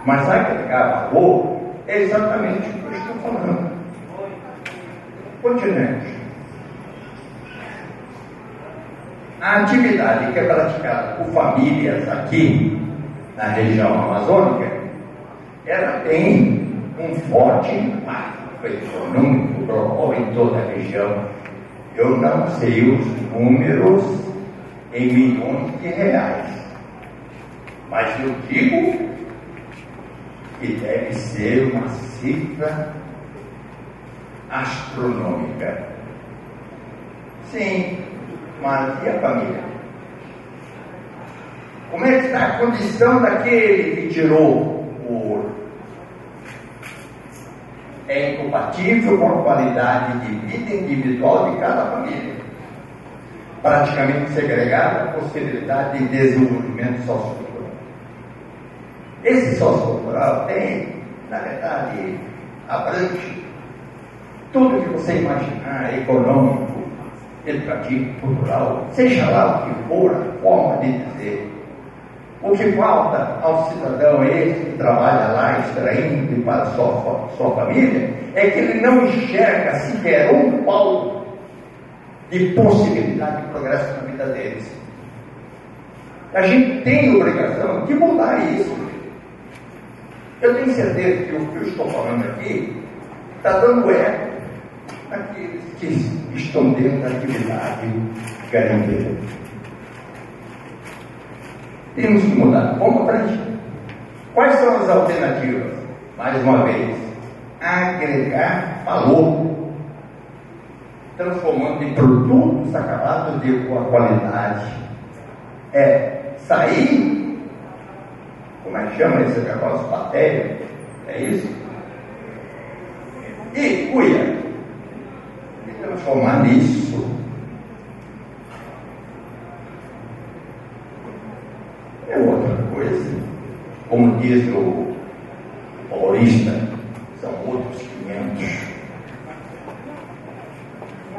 Speaker 2: mas agregar valor é exatamente o que eu estou falando. Continuemos. A atividade que é praticada por famílias aqui na região amazônica, ela tem um forte impacto econômico global em toda a região. Eu não sei os números em milhões de reais, mas eu digo que deve ser uma cifra astronômica. Sim, mas e a família? Como é que está a condição daquele que tirou o ouro? É incompatível com a qualidade de vida individual de cada família. Praticamente segregada a possibilidade de desenvolvimento sociocultural. Esse sociocultural tem, na verdade, abrange tudo que você imaginar, econômico, educativo, cultural, seja lá o que for a forma de dizer. O que falta ao cidadão esse que trabalha lá extraindo para sua família é que ele não enxerga sequer um palmo de possibilidade de progresso na vida deles. A gente tem obrigação de mudar isso. Eu tenho certeza que o que eu estou falando aqui está dando eco àqueles que estão dentro da atividade garimpeira. Temos que mudar. Vamos para frente. Quais são as alternativas? Mais uma vez, agregar valor, transformando em produtos acabados de boa qualidade. É sair, como é que chama esse negócio, batéria? É isso? E cuia, e transformar nisso. É outra coisa. Como diz o motorista, são outros 500.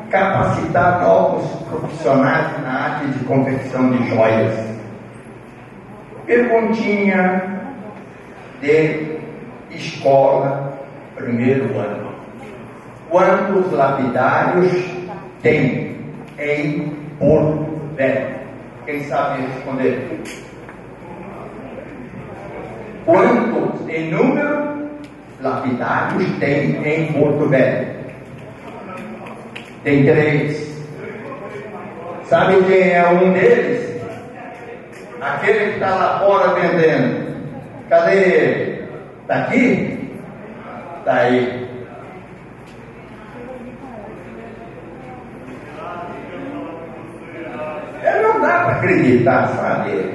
Speaker 2: Capacitar novos profissionais na área de confecção de joias. Perguntinha de escola, primeiro ano. Quantos lapidários tem em Porto Velho? Quem sabe responder? Quantos em número lapidários tem em Porto Velho? Tem 3. Sabe quem é um deles? Aquele que está lá fora vendendo. Cadê ele? Está aqui? Está aí. Não dá para acreditar, sabe?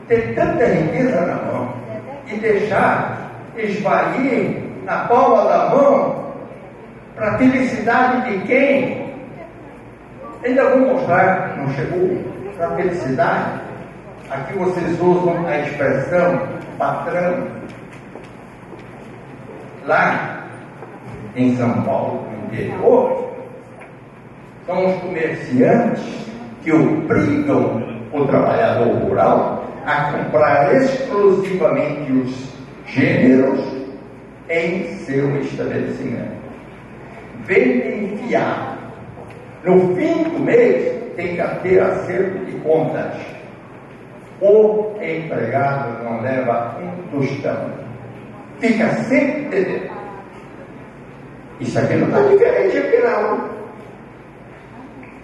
Speaker 2: Ter tanta riqueza na mão e deixar esvair na palma da mão para a felicidade de quem? Ainda vou mostrar, não chegou, para a felicidade. Aqui vocês usam a expressão patrão. Lá em São Paulo, no interior, são os comerciantes que obrigam o trabalhador rural a comprar exclusivamente os gêneros em seu estabelecimento. Vendem fiado. No fim do mês, tem que ter acerto de contas. O empregado não leva um tostão. Fica sempre devendo. Isso aqui não está diferente aqui não.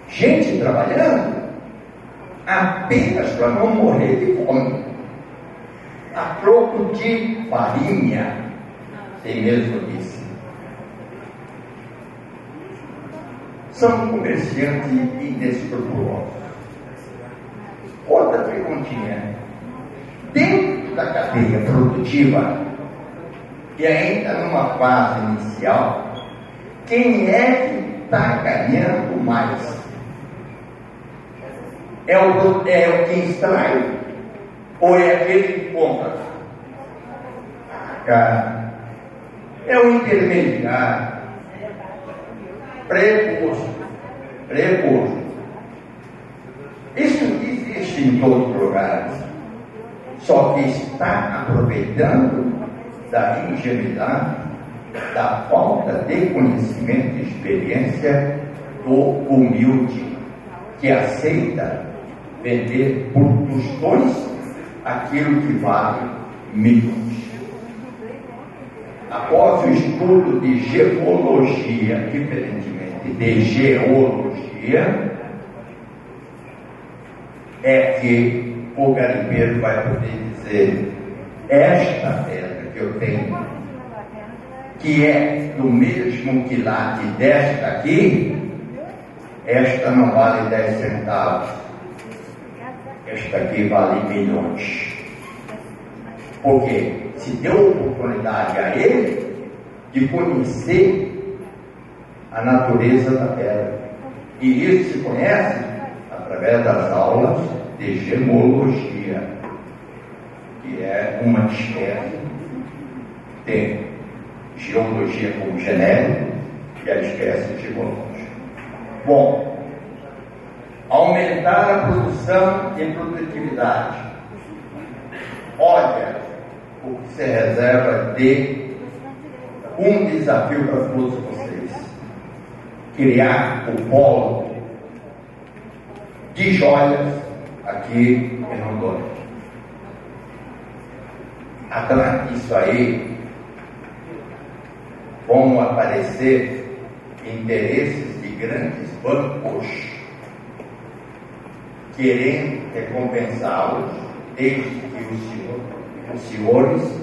Speaker 2: Gente trabalhando apenas para não morrer de fome. A troco de farinha, sem mesmo disse. São comerciantes inescrupulosos. Outra perguntinha. Dentro da cadeia produtiva, e ainda numa fase inicial, quem é que está ganhando mais? É o que extrai ou é aquele que compra? Cara, é o intermediário, preposto. Isso existe em todos os lugares, só que está aproveitando da ingenuidade, da falta de conhecimento e experiência do humilde, que aceita vender por tostões aquilo que vale milhões. Após o estudo de geologia, diferentemente de geologia, é que o garimpeiro vai poder dizer: esta pedra que eu tenho, que é do mesmo quilate desta aqui, esta não vale 10 centavos, esta aqui vale milhões. Porque se deu oportunidade a ele de conhecer a natureza da pedra. E isso se conhece através das aulas de gemologia, que é uma espécie de geologia como genérico e a espécie gemológica. Bom, aumentar a produção e produtividade. Olha o que se reserva de um desafio para todos vocês: criar o polo de joias aqui em Rondônia. Atrás disso aí vão aparecer interesses de grandes bancos querendo recompensá-los, desde que os senhores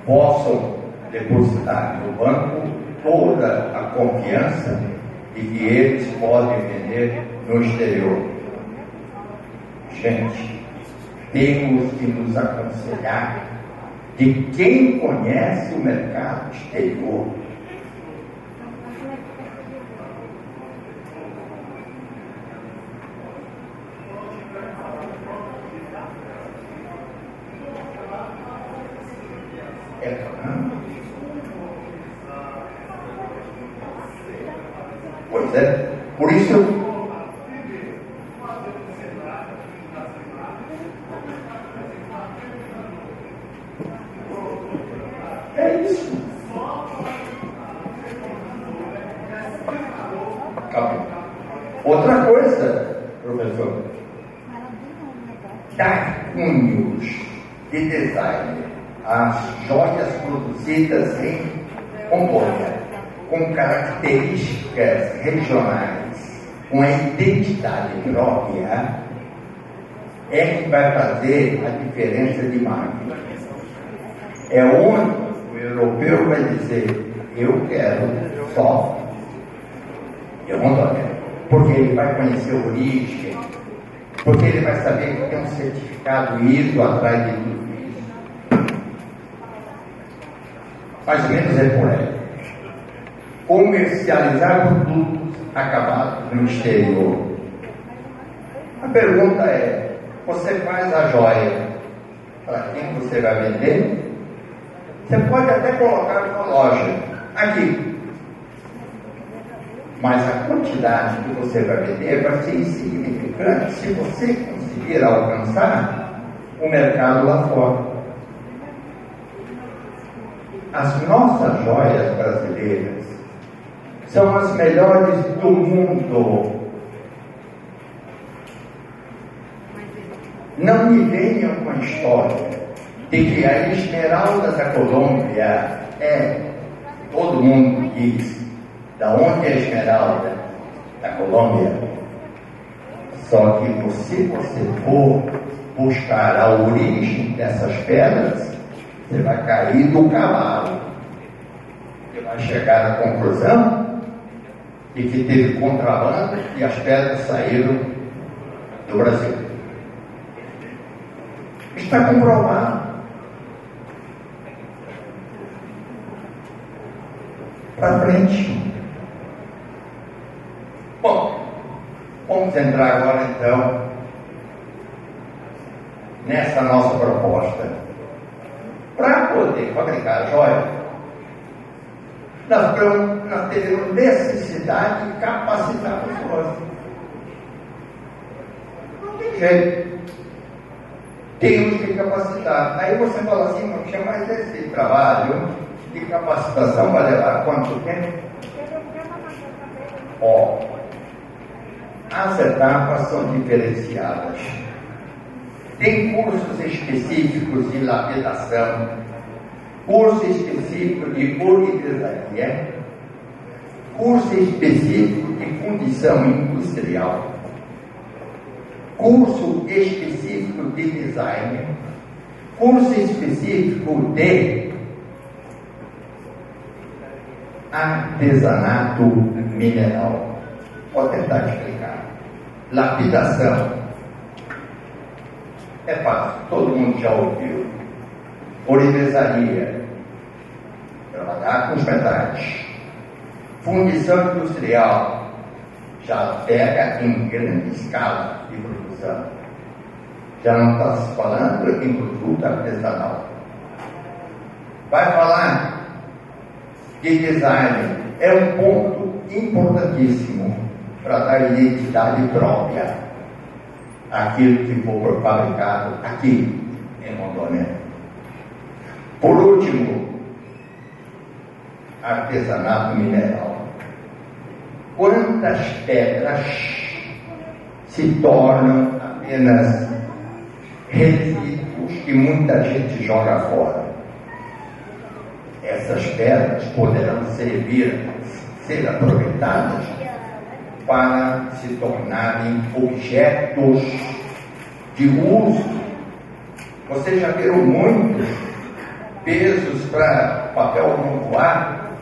Speaker 2: possam depositar no banco toda a confiança de que eles podem vender no exterior. Gente, temos que nos aconselhar de quem conhece o mercado exterior. né? Por isso, é isso. Acabou. Outra coisa, professor, dar cunhos de design às joias produzidas em Rondônia, com características regionais, com a identidade própria, é que vai fazer a diferença de marca. É onde o europeu vai dizer: eu quero só de Rondônia, porque ele vai conhecer a origem, porque ele vai saber que tem um certificado ISO atrás de tudo isso. Mais ou menos é por aí. Comercializar produtos acabados no exterior. A pergunta é: você faz a joia para quem você vai vender? Você pode até colocar numa loja aqui, mas a quantidade que você vai vender vai ser insignificante se você conseguir alcançar o mercado lá fora. As nossas joias brasileiras são as melhores do mundo. Não me venham com a história de que a esmeralda da Colômbia todo mundo diz, da onde é a esmeralda da Colômbia. Só que se você for buscar a origem dessas pedras, você vai cair do cavalo. Você vai chegar à conclusão de que teve contrabando e as pedras saíram do Brasil. Está comprovado. Para frente. Bom, vamos entrar agora então nessa nossa proposta. Para poder fabricar joia, nós teremos necessidade de capacitar pessoas. Não tem jeito. Temos que capacitar. Aí você fala assim: mas esse trabalho de capacitação vai levar quanto tempo? As etapas são diferenciadas. Tem cursos específicos de lapidação, curso específico de polidesaria, curso específico de fundição industrial, curso específico de design, curso específico de artesanato mineral. Vou tentar explicar. Lapidação é fácil, todo mundo já ouviu. Polidesaria, trabalhar com os metais. Fundição industrial, já pega em grande escala de produção. Já não está se falando em produto artesanal. Vai falar de design, é um ponto importantíssimo para dar identidade própria àquilo que for fabricado aqui em Rondônia. Por último, artesanato mineral. Quantas pedras se tornam apenas resíduos que muita gente joga fora? Essas pedras poderão ser aproveitadas para se tornarem objetos de uso. Vocês já viram muitos pesos para papel não voar,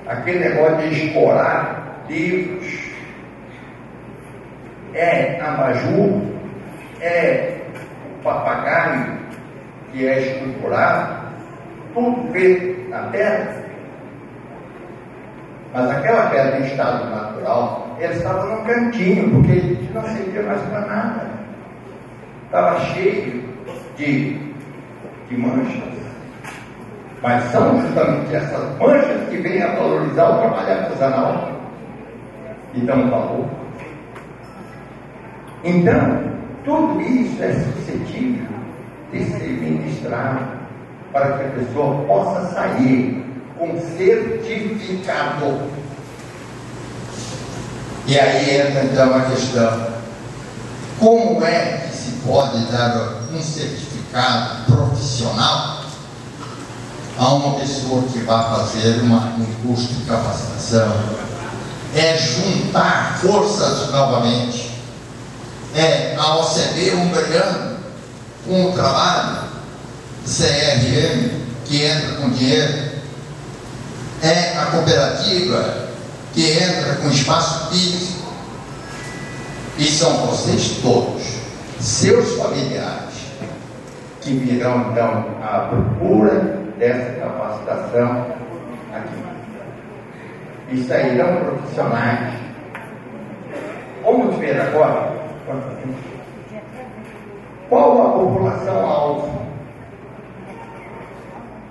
Speaker 2: aquele negócio de escorar livros, abajur, papagaio que é esculturado, tudo feito na pedra. Mas aquela pedra em estado natural, ela estava num cantinho, porque não servia mais para nada. Estava cheio de manchas. Mas são justamente essas manchas que vêm a valorizar o trabalho artesanal. e dão valor. Então, tudo isso é suscetível de ser ministrado para que a pessoa possa sair com certificado.
Speaker 3: E aí entra então a questão: como é que se pode dar um certificado profissional a uma pessoa que vai fazer um curso de capacitação? É juntar forças novamente, é a OCB umbrando com o trabalho do CRM que entra com dinheiro, é a cooperativa que entra com espaço físico, e são vocês todos, seus familiares, que virão então à procura dessa capacitação aqui, e sairão profissionais. Vamos ver agora qual a população alvo.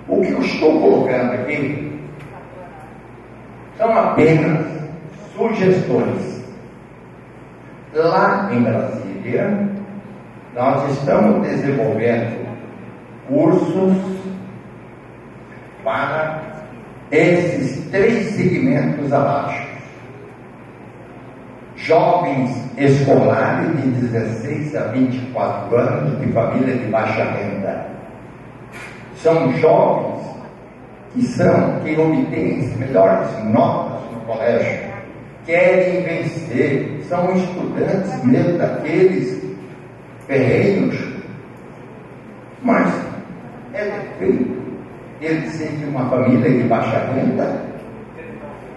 Speaker 3: O que eu estou colocando aqui são apenas sugestões. Lá em Brasília, nós estamos desenvolvendo cursos para esses 3 segmentos abaixo: jovens escolares de 16 a 24 anos de família de baixa renda. São jovens que obtêm as melhores notas no colégio, querem vencer, são estudantes mesmo daqueles ferreiros, mas é defeito ele ser de uma família de baixa renda.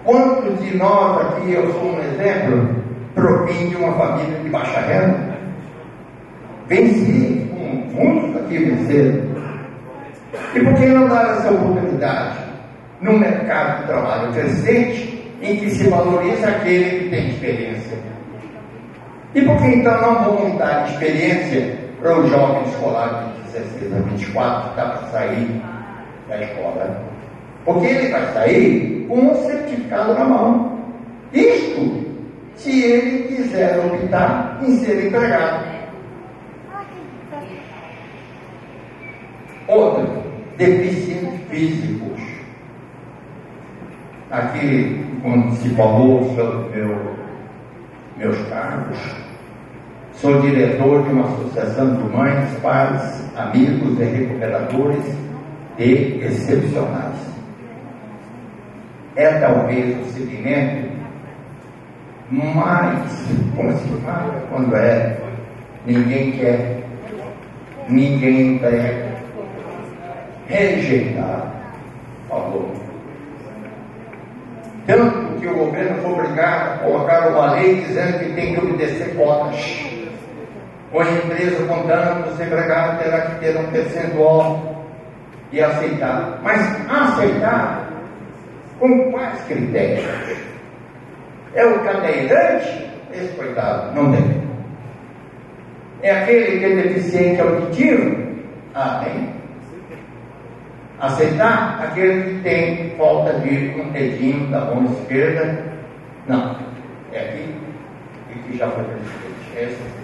Speaker 3: Quantos de nós aqui, eu sou um exemplo, provim de uma família de baixa renda? Venci, muitos aqui venceram. E por que não dar essa oportunidade no mercado de trabalho crescente, em que se valoriza aquele que tem experiência? E por que então não vamos dar experiência para o jovem escolar de 16 a 24 que está para sair da escola? Porque ele vai sair com um certificado na mão. Isto, se ele quiser optar em ser empregado. Outra, deficientes físicos. Aqui, quando se falou sobre meus cargos, sou diretor de uma associação de mães, pais, amigos e recuperadores de excepcionais. É talvez o segmento mais, como se fala, quando ninguém quer, ninguém entrega, rejeitado, falou. Tanto que o governo foi obrigado a colocar uma lei dizendo que tem que obedecer cotas. Ou a empresa contando que o empregado terá que ter um percentual e aceitar. Mas aceitar com quais critérios? É o cadeirante? Esse coitado não tem. É aquele que é deficiente auditivo? Tem. Aceitar aquele que tem falta de um dedinho da mão esquerda? Não. É aqui e que já foi presidente.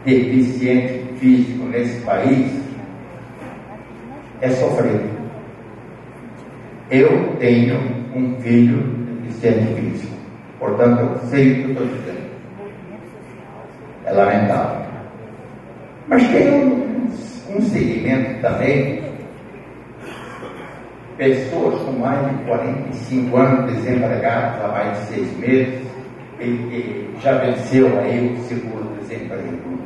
Speaker 3: Deficiente físico nesse país é sofrer. Eu tenho um filho deficiente físico, portanto eu sei o que eu estou dizendo. É lamentável. Mas tem um segmento também, pessoas com mais de 45 anos desempregadas há mais de 6 meses, e já venceu aí o seguro-desemprego.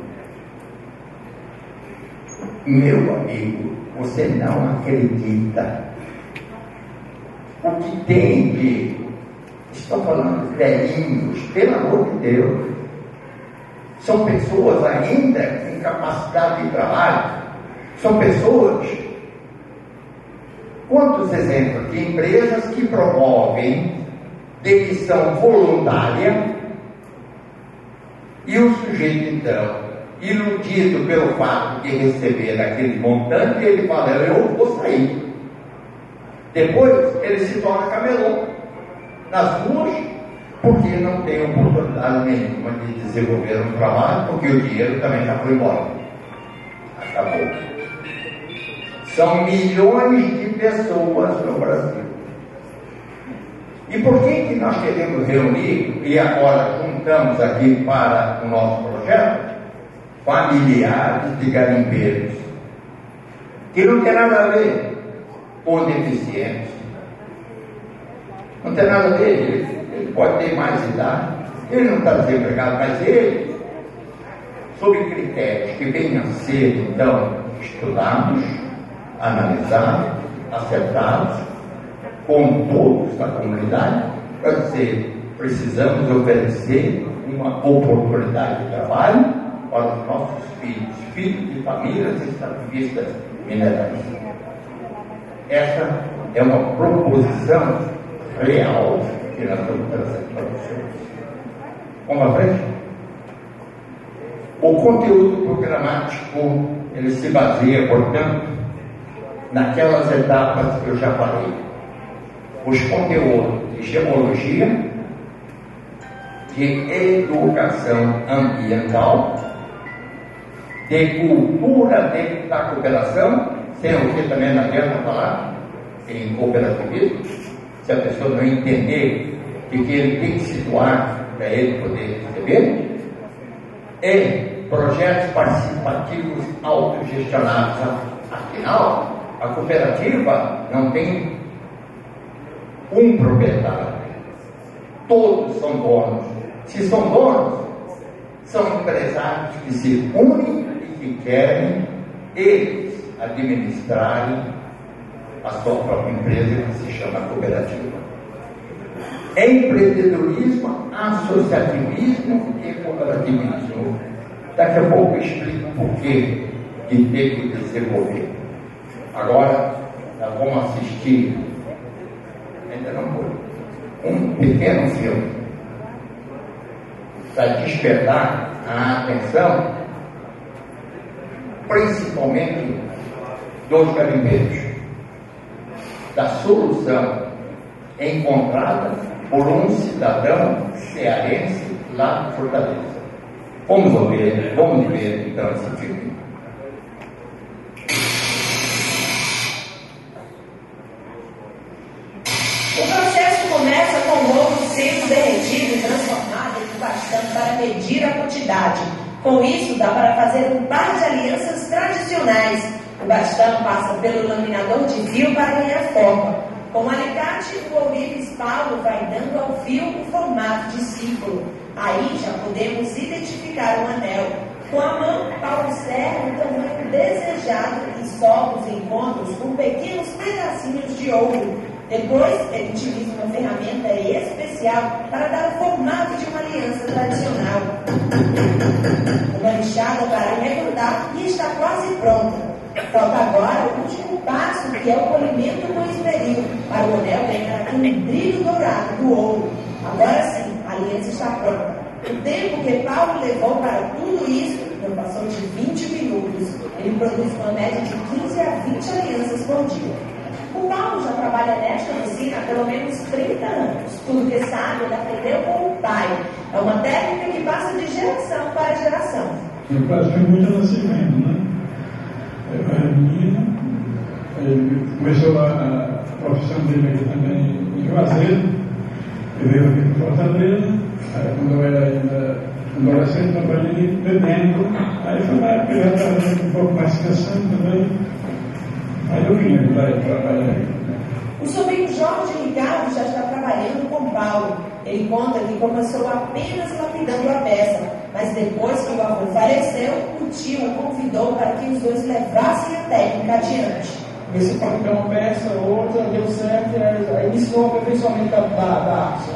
Speaker 3: Meu amigo, você não acredita o que tem de... Estou falando de velhinhos, pelo amor de Deus. São pessoas ainda em capacidade de trabalho. São pessoas... Quantos exemplos de empresas que promovem demissão voluntária e o sujeito, então, iludido pelo fato de receber aquele montante, ele fala, eu vou sair. Depois ele se torna camelô nas ruas, porque não tem oportunidade nenhuma de desenvolver um trabalho, porque o dinheiro também já foi embora. Acabou. São milhões de pessoas no Brasil. E por que nós queremos reunir, e agora juntamos aqui para o nosso projeto, familiares de garimpeiros, que não tem nada a ver com deficientes. Não tem nada a ver, ele pode ter mais idade, ele não está desempregado, mas ele, sob critérios que venham a ser, então, estudados, analisados, acertados, com todos da comunidade, para dizer, precisamos oferecer uma oportunidade de trabalho para os nossos filhos, filhos de famílias extrativistas minerais. Essa é uma proposição real que nós estamos trazendo para vocês. Vamos à frente? O conteúdo programático, ele se baseia, portanto, naquelas etapas que eu já falei. Os conteúdos de gemologia, de educação ambiental, de cultura dentro da cooperação, sem o que também não adianta falar em cooperativismo, se a pessoa não entender que ele tem que se doar para ele poder receber, e projetos participativos autogestionados. Afinal, a cooperativa não tem um proprietário, todos são donos. Se são donos, são empresários que se unem e que querem eles administrarem a sua própria empresa, que se chama cooperativa. Empreendedorismo, associativismo e cooperativismo. Daqui a pouco eu explico o porquê de ter que desenvolver. Agora, nós vamos assistir, ainda não foi, um pequeno filme para despertar a atenção, principalmente dos garimpeiros, da solução encontrada por um cidadão cearense lá de Fortaleza. Vamos ver então esse filme.
Speaker 4: O processo começa com o ovo sendo derretido e transformado em bastão para medir a quantidade. Com isso, dá para fazer um par de alianças tradicionais. O bastão passa pelo laminador de fio para ganhar forma. Com o alicate, o ourives Paulo vai dando ao fio o formato de círculo. Aí já podemos identificar um anel. Com a mão, Paulo serra o tamanho desejado e solta os encontros com pequenos pedacinhos de ouro. Depois, ele utiliza uma ferramenta especial para dar o formato de uma aliança tradicional. Uma lixada para arredondar e está quase pronta. Falta agora o último passo, que é o polimento com esmeril, para o anel ganhar aquele brilho dourado do ouro. Agora sim, a aliança está pronta. O tempo que Paulo levou para tudo isso não passou de 20 minutos. Ele produz uma média de 15 a 20 alianças por dia. O Paulo já trabalha nesta oficina há pelo menos 30 anos. Tudo que sabe, ele aprendeu com o pai. É uma técnica que passa de geração para geração.
Speaker 5: Eu praticamente muito nascimento, né? Eu era menino, ele começou a profissão dele aqui também em Juazeiro, ele veio aqui para Fortaleza, aí quando eu era ainda adolescente, trabalhei bebendo, aí foi na época que eu já estava um pouco mais cansando também, aí eu vim para trabalhar.
Speaker 4: O sobrinho Jorge Ricardo já está trabalhando com Paulo. Ele conta que começou apenas lapidando a peça, mas depois que o avô faleceu, o tio o convidou para que os dois levassem a técnica adiante.
Speaker 6: Esse fabricou uma peça, outra, deu certo, aí iniciou o aperfeiçoamento da arte.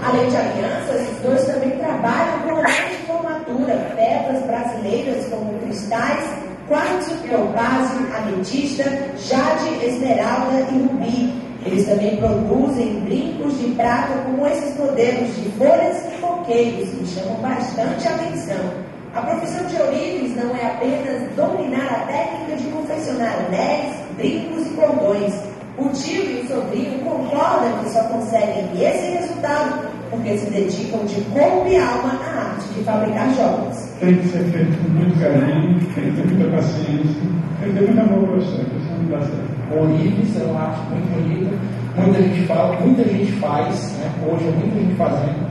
Speaker 4: Além de alianças, os dois também trabalham com anéis de formatura, pedras brasileiras como cristais, quartzo, topázio, ametista, jade, esmeralda e rubi. Eles também produzem brincos de prata com esses modelos de folhas e coqueiros, que chamam bastante atenção. A profissão de ourives não é apenas dominar a técnica de confeccionar anéis, brincos e cordões. O tio e o sobrinho concordam que só conseguem esse resultado porque se dedicam de corpo e alma à arte de fabricar joias.
Speaker 5: Tem que ser feito com muito carinho, tem que ter muita paciência, tem que ter muito amor para você, senão não dá certo.
Speaker 6: Orives é uma arte muito bonita, muita gente fala, muita gente faz, né? Hoje é muita gente fazendo,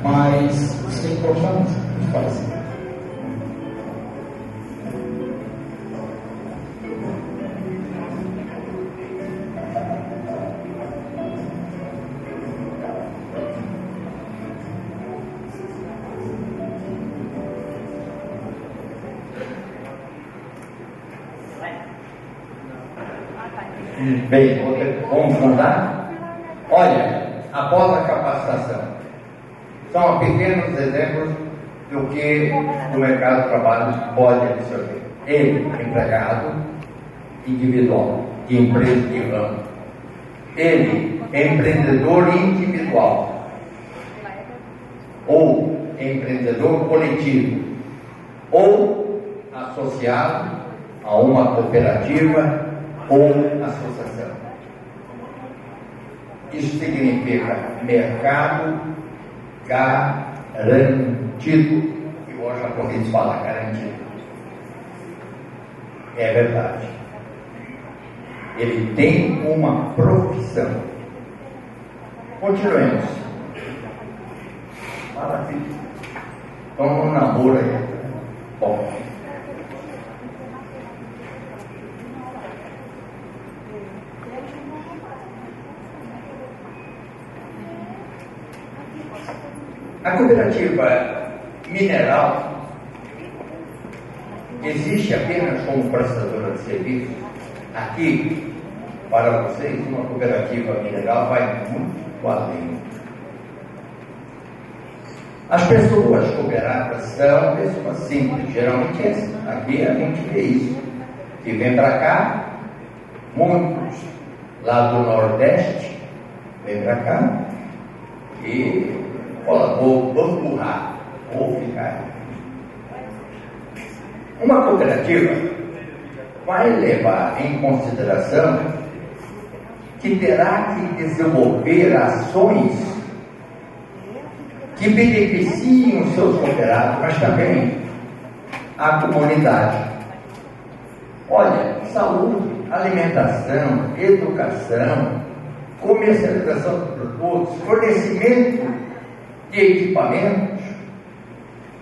Speaker 6: mas você tem que gostar muito de fazer.
Speaker 3: Bem, vamos mudar? Olha, após a capacitação, são pequenos exemplos do que o mercado de trabalho pode absorver. Ele, empregado individual, de empresa de ramo. Ele, empreendedor individual. Ou empreendedor coletivo. Ou associado a uma cooperativa ou associação. Isso significa mercado garantido. E hoje a polícia fala garantido. É verdade. Ele tem uma profissão. Continuemos. Fala, filho. Toma um namoro aí. Bom. A cooperativa mineral existe apenas como prestadora de serviço. Aqui, para vocês, uma cooperativa mineral vai muito além. As pessoas cooperadas são pessoas simples, geralmente aqui a gente vê isso. Que vem para cá, muitos lá do Nordeste, vem para cá e vou empurrar, vou ficar. Uma cooperativa vai levar em consideração que terá que desenvolver ações que beneficiem os seus cooperados, mas também a comunidade. Olha, saúde, alimentação, educação, comercialização de produtos, fornecimento de equipamentos,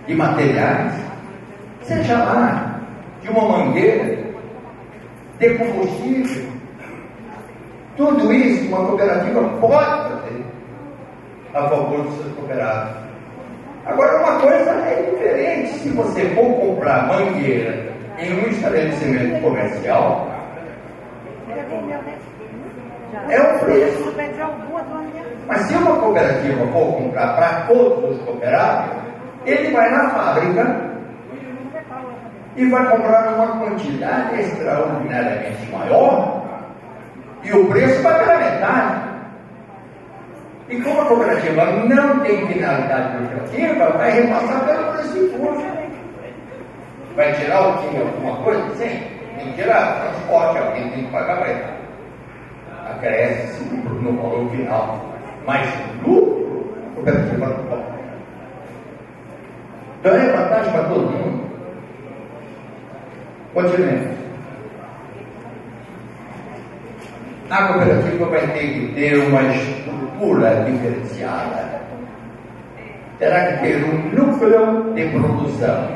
Speaker 3: de materiais, seja lá de uma mangueira, de combustível, tudo isso uma cooperativa pode fazer a favor dos seus cooperados. Agora, uma coisa é diferente: se você for comprar mangueira em um estabelecimento comercial, é um preço. Mas se uma cooperativa for comprar para todos os cooperados, ele vai na fábrica e vai comprar uma quantidade extraordinariamente maior e o preço vai pela metade. E como a cooperativa não tem finalidade lucrativa, vai repassar pelo preço de custo. Vai tirar o que? Alguma coisa? Sim, tem que tirar transporte, alguém tem que pagar para ele. Acresce no valor final. Mas lucro, a cooperativa não pode. Então é vantagem para todo mundo. Continuemos. A cooperativa vai ter que ter uma estrutura diferenciada. Terá que ter um núcleo de produção,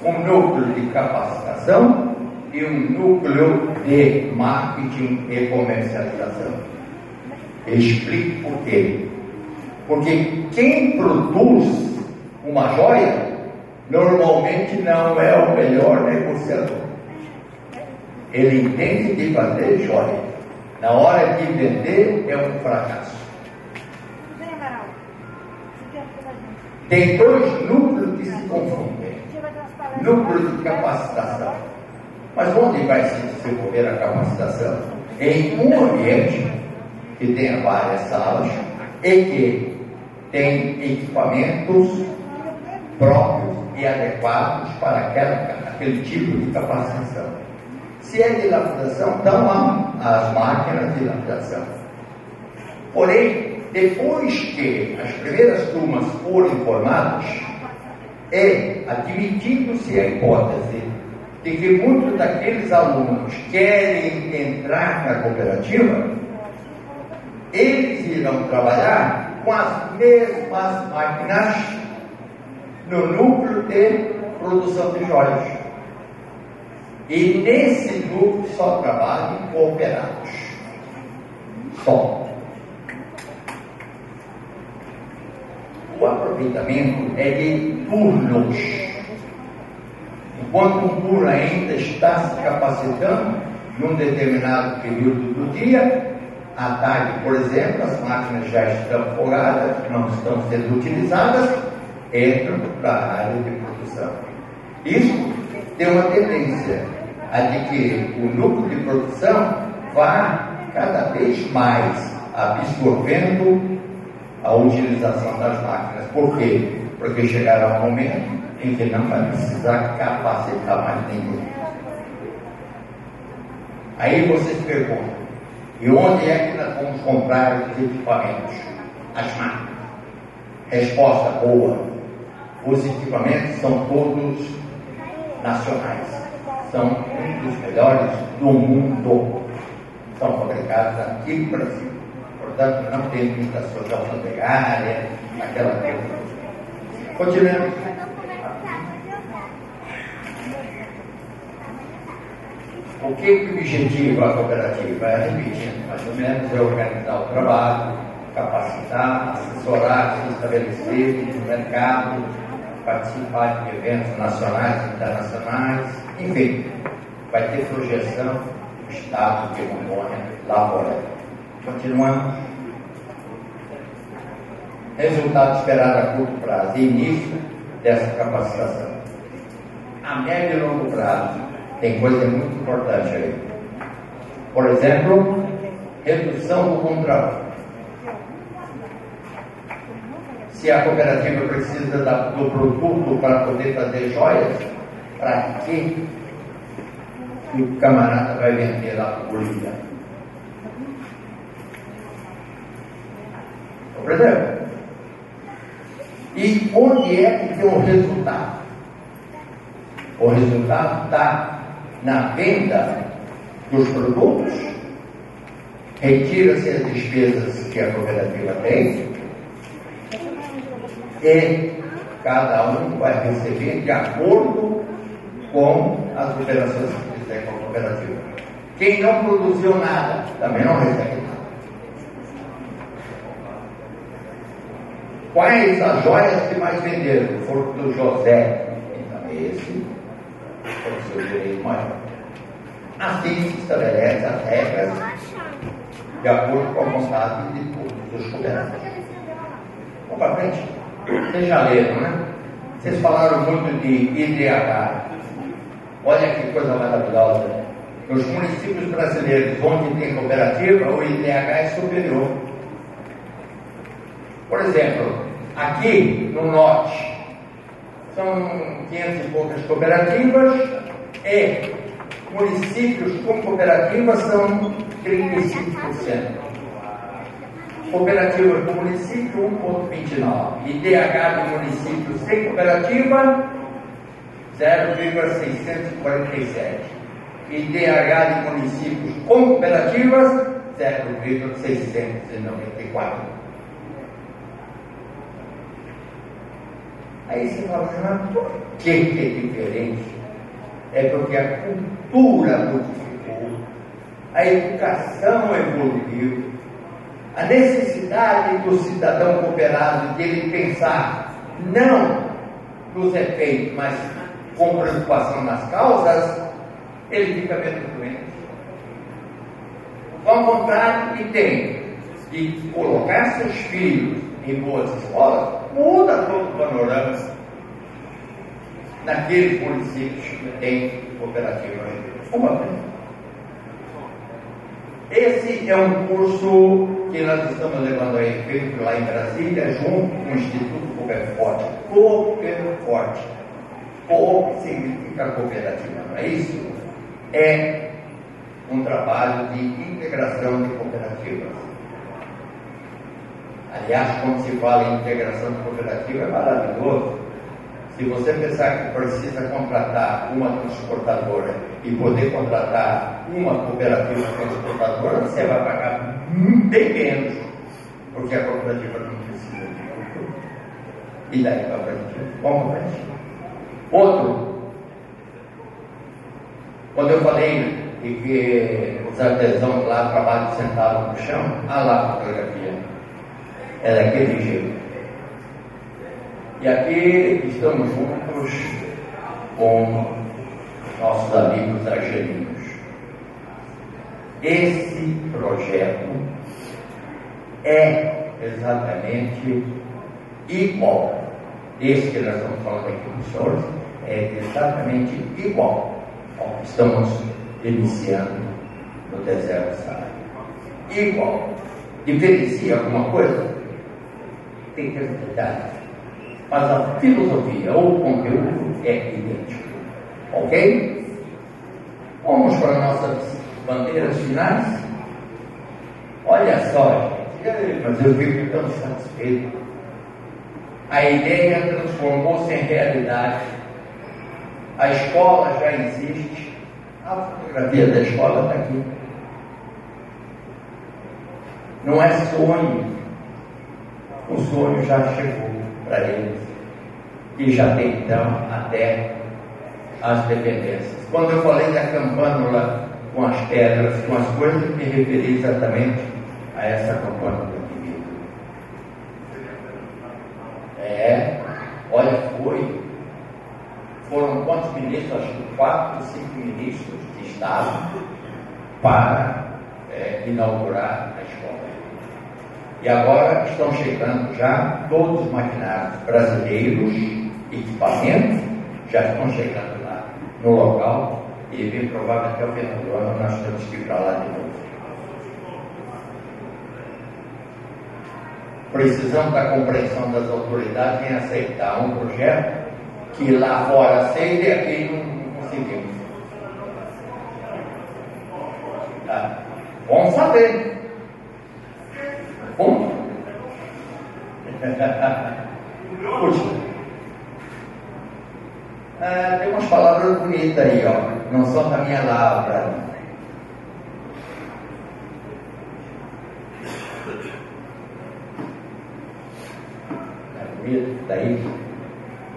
Speaker 3: um núcleo de capacitação e um núcleo de marketing e comercialização. Explico por quê. Porque quem produz uma joia normalmente não é o melhor negociador. Ele entende de fazer joia. Na hora de vender é um fracasso. Tem dois núcleos que se confundem. Núcleo de capacitação. Mas onde vai se desenvolver a capacitação? Em um ambiente que tenha várias salas e que tem equipamentos próprios e adequados para aquele tipo de capacitação. Se é de lapidação, então as máquinas de lapidação. Porém, depois que as primeiras turmas foram formadas, admitindo-se a hipótese de que muitos daqueles alunos querem entrar na cooperativa, eles irão trabalhar com as mesmas máquinas no núcleo de produção de joias. E nesse núcleo só trabalham cooperados. Só. O aproveitamento é de turnos. Enquanto um turno ainda está se capacitando, num determinado período do dia, à tarde, por exemplo, as máquinas já estão folgadas, não estão sendo utilizadas, entram para a área de produção. Isso tem uma tendência a de que o núcleo de produção vá cada vez mais absorvendo a utilização das máquinas. Por quê? Porque chegará um momento em que não vai precisar capacitar mais ninguém. Aí você se pergunta, e onde é que nós vamos comprar os equipamentos? As máquinas. Resposta boa. Os equipamentos são todos nacionais. São um dos melhores do mundo. São fabricados aqui no Brasil. Portanto, não tem limitação de alfandegária, aquela coisa. Continuando. O que objetiva a cooperativa? Repetindo, mais ou menos, é organizar o trabalho, capacitar, assessorar, se estabelecer no mercado, participar de eventos nacionais e internacionais, enfim, vai ter projeção do Estado de Rondônia lá fora. Continuando. Resultado esperado a curto prazo e início dessa capacitação. A médio e longo prazo tem coisa muito importante aí. Por exemplo, redução do contrato. Se a cooperativa precisa do produto para poder fazer joias, para que o camarada vai vender lá para o Bolívia? Por exemplo, e onde é que tem o resultado? O resultado está na venda dos produtos, retira-se as despesas que a cooperativa tem e cada um vai receber de acordo com as operações que fizer com a cooperativa. Quem não produziu nada também não recebe nada. Quais as joias que mais venderam? Foram do José. Então, esse é o seu direito maior. Assim se estabelece as regras de acordo com a vontade de todos os cooperados. Vamos para frente. Vocês já leram, né? Vocês falaram muito de IDH. Olha que coisa maravilhosa. Nos municípios brasileiros onde tem cooperativa, o IDH é superior. Por exemplo, aqui no norte, são 500 e poucas cooperativas e municípios com cooperativas são 35%. Cooperativa do município, 1,29%. IDH de município sem cooperativa, 0,647. IDH de municípios com cooperativas, 0,694. Aí você fala assim, mas por que é diferente? É porque a cultura modificou, a educação evoluiu, a necessidade do cidadão cooperado de ele pensar não nos efeitos, mas com preocupação nas causas, ele fica menos doente. Ao contrário que tem de colocar seus filhos em boas escolas, muda todo o panorama naqueles municípios que tem cooperativa. Esse é um curso que nós estamos levando a efeito lá em Brasília, junto com o Instituto Cooperforte. Cooperforte. Coop significa cooperativa, não é isso? É um trabalho de integração de cooperativas. Aliás, quando se fala em integração de cooperativa, é maravilhoso. Se você pensar que precisa contratar uma transportadora e poder contratar uma cooperativa transportadora, você vai pagar bem menos, porque a cooperativa não precisa de tudo. E daí para frente, vamos para frente. Outro, quando eu falei de que os artesãos lá trabalham sentados no chão, lá a fotografia. É daquele jeito. E aqui estamos juntos com nossos amigos argelinos. Esse projeto é exatamente igual. Esse que nós estamos falando aqui com os senhores é exatamente igual ao que estamos iniciando no deserto do Saara. Igual. Diferencia alguma coisa? Tem que ter detalhes. Mas a filosofia ou o conteúdo é idêntico. Ok? Vamos para nossas bandeiras finais. Olha só, gente, mas eu fico tão satisfeito. A ideia transformou-se em realidade. A escola já existe. A fotografia da escola está aqui. Não é sonho. O sonho já chegou para eles. E já tem então até as dependências. Quando eu falei da campânula com as pedras, com as coisas, me referi exatamente a essa campânula aqui. Olha, foram quantos ministros? Acho que 4, 5 ministros de Estado para inaugurar a escola. E agora estão chegando já todos os maquinários brasileiros, equipamentos, já estão chegando lá no local e bem provável que ao final do ano nós temos que ir para lá de novo. Precisamos da compreensão das autoridades em aceitar um projeto que lá fora aceita e aqui não conseguimos. Tá? Vamos saber. Ponto. Puxa. Tem umas palavras bonitas aí, ó. Não são da minha lavra. Daí,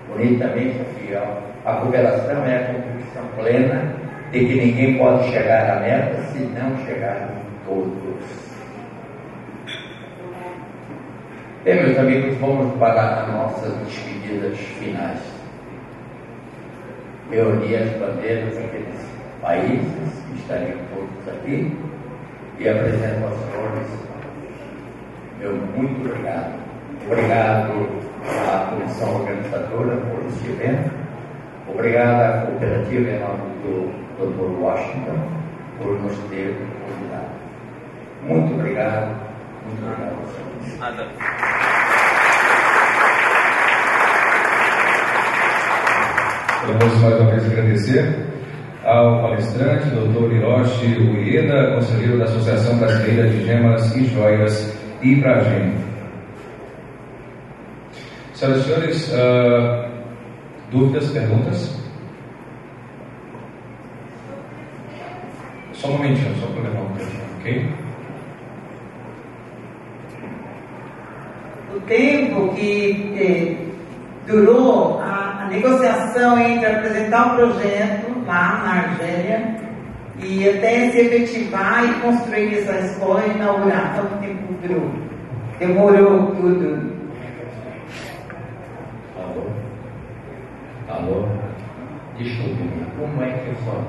Speaker 3: bonitamente aqui, ó. A cooperação é a convicção plena de que ninguém pode chegar à meta se não chegarem todos. Bem, meus amigos, vamos para as nossas despedidas finais. Reunir as bandeiras daqueles países que estariam todos aqui e apresento aos senhores meu muito obrigado. Obrigado à comissão organizadora por este evento. Obrigado à cooperativa em nome do Dr. Washington por nos ter convidado. Muito obrigado. Muito obrigado a vocês.
Speaker 1: Vamos mais uma vez agradecer ao palestrante, Dr. Hiroshi Ueda, conselheiro da Associação Brasileira de Gemas e Joias, Ibragem. Senhoras e senhores, dúvidas, perguntas? Só um momentinho, só para levar um tempo, ok?
Speaker 7: O tempo que durou a negociação entre apresentar o projeto lá na Argélia e até se efetivar e construir essa escola e inaugurar, quanto tempo durou? Demorou tudo.
Speaker 3: Alô? Desculpe, como é que eu sou?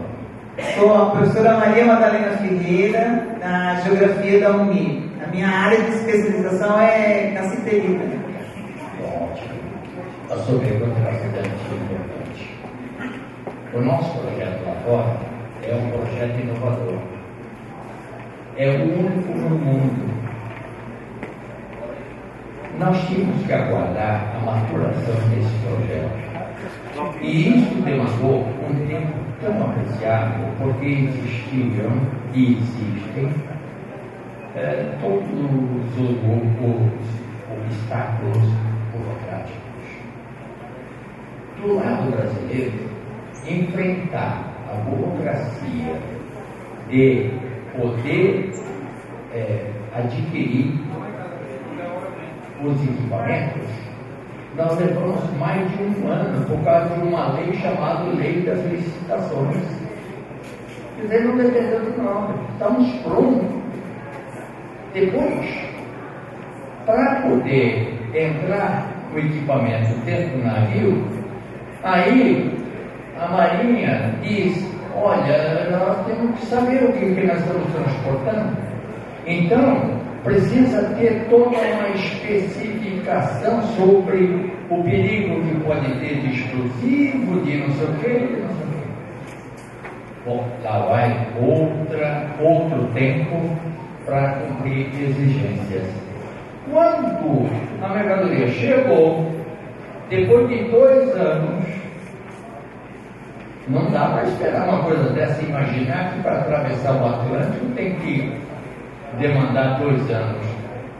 Speaker 7: Sou a professora Maria Madalena Ferreira, da Geografia da UNI. A minha área de especialização é cassiterita.
Speaker 3: Ótimo. A sua pergunta é bastante importante. O nosso projeto lá fora é um projeto inovador. É o único no mundo. Nós tínhamos que aguardar a maturação desse projeto. E isso demandou um tempo tão apreciável, porque existiam
Speaker 8: existem todos os obstáculos burocráticos. Do lado brasileiro, enfrentar a burocracia de poder adquirir os equipamentos, nós levamos mais de um ano por causa de uma lei chamada Lei das Licitações. Quer dizer, não dependeu de nós, estamos prontos. Depois, para poder entrar o equipamento dentro do navio, aí a Marinha diz: olha, nós temos que saber o que nós estamos transportando. Então, precisa ter toda uma especificação sobre o perigo que pode ter de explosivo, de não sei o quê, de não sei o quê. Bom, lá vai outro tempo para cumprir exigências. Quando a mercadoria chegou, depois de 2 anos, não dá para esperar uma coisa dessa, imaginar que para atravessar o Atlântico tem que demandar 2 anos,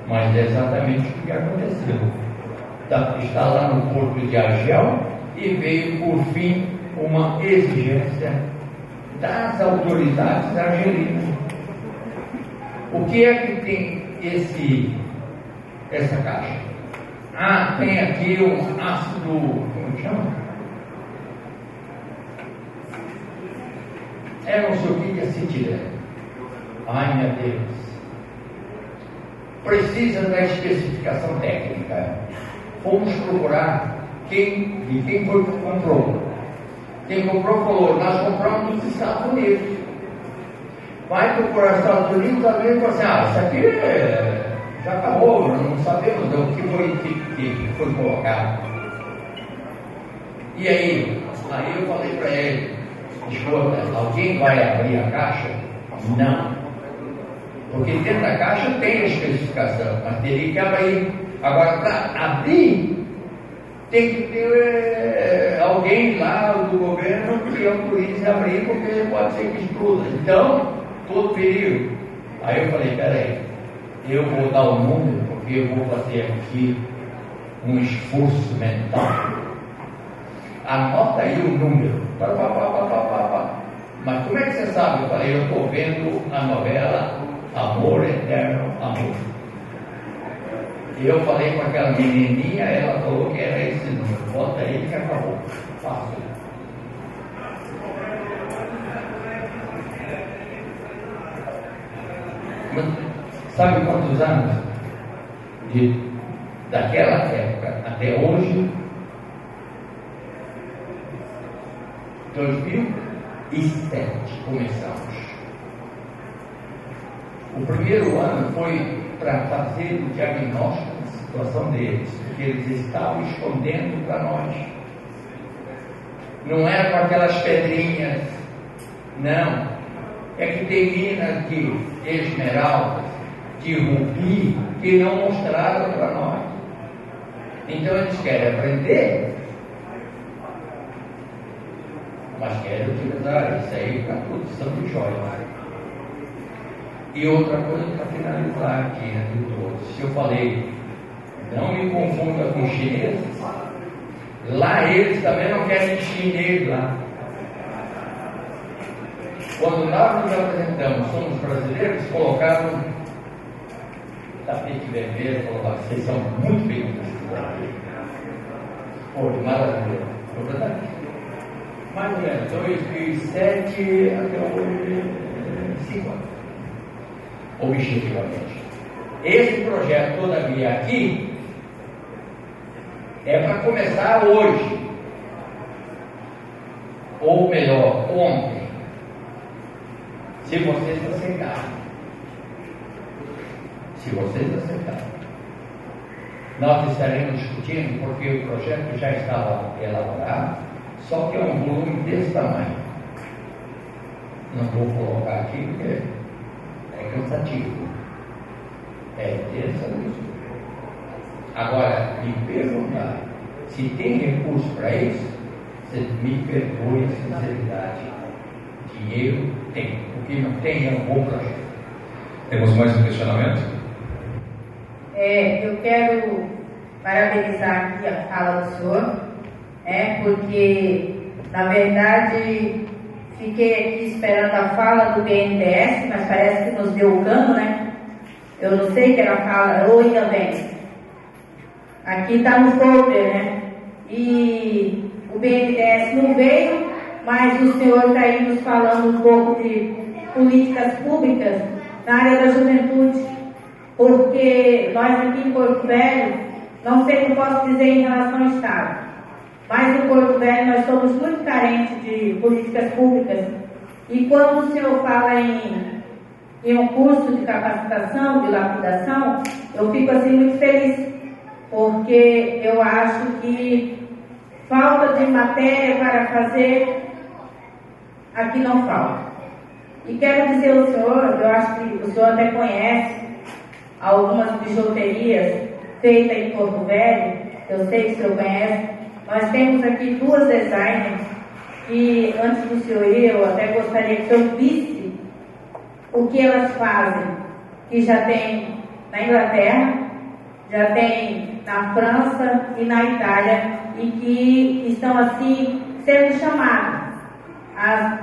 Speaker 8: mas é exatamente o que aconteceu. Está lá no porto de Argel e veio por fim uma exigência das autoridades argelinas. O que é que tem essa caixa? Tem aqui um ácido, como chama? Não sei o que de acetileno. Ai, meu Deus. Precisa da especificação técnica. Fomos procurar de quem foi que comprou. Quem comprou falou: nós compramos dos Estados Unidos. Vai procurar os Estados Unidos, e falou assim: isso aqui já acabou, não sabemos o que foi colocado. E aí eu falei para ele: escuta, alguém vai abrir a caixa? Não. Porque dentro da caixa tem a especificação, mas teria que abrir. Agora, para abrir, tem que ter alguém lá do governo que autorize a abrir, porque pode ser que exploda. Então, todo perigo. Aí eu falei: peraí, eu vou dar o número, porque eu vou fazer aqui um esforço mental. Anota aí o número. Mas como é que você sabe? Eu falei: eu estou vendo a novela Amor Eterno Amor. E eu falei com aquela menininha, ela falou que era esse número. Bota aí que acabou. Fácil. Sabe quantos anos daquela época até hoje? 2007 começamos. O primeiro ano foi para fazer o diagnóstico da situação deles, porque eles estavam escondendo para nós. Não era com aquelas pedrinhas, não. É que tem minas de esmeralda, de rubi, que não mostraram para nós. Então eles querem aprender, mas querem utilizar isso aí para a produção de joias. E outra coisa para finalizar aqui entre todos: se eu falei, não me confunda com os chineses, lá eles também não querem chinês lá. Quando nós nos apresentamos, somos brasileiros, colocaram tapete vermelho, falaram: vocês são muito bem precisados. Pô, maravilha. Vou botar aqui. Mais ou menos, 2007 até hoje, 5 anos. Objetivamente. Esse projeto, todavia, aqui é para começar hoje, ou melhor, ontem, se vocês aceitarem. Se vocês aceitarem. Nós estaremos discutindo, porque o projeto já estava elaborado, só que é um volume desse tamanho. Não vou colocar aqui porque é cansativo. É intensa mesmo. Agora, me perguntar se tem recurso para isso, você me perdoe a sinceridade dinheiro tem. O que não tem é um bom projeto.
Speaker 1: Temos mais um questionamento?
Speaker 9: Eu quero parabenizar aqui a fala do senhor, porque, na verdade, fiquei aqui esperando a fala do BNDES, mas parece que nos deu o cano, né? Eu não sei que era a fala, ou ainda bem. Aqui está no folder, né? E o BNDES não veio, mas o senhor está aí nos falando um pouco de políticas públicas na área da juventude, porque nós aqui em Porto Velho, não sei o que posso dizer em relação ao Estado, mas em Porto Velho nós somos muito carentes de políticas públicas. E quando o senhor fala em um curso de capacitação, de lapidação, eu fico assim muito feliz, porque eu acho que falta de matéria para fazer, aqui não falta. E quero dizer ao senhor, eu acho que o senhor até conhece algumas bijuterias feitas em Porto Velho, eu sei que o senhor conhece. Nós temos aqui duas designers e antes do senhor ir, eu até gostaria que o senhor visse o que elas fazem, que já tem na Inglaterra, já tem na França e na Itália, e que estão assim sendo chamadas as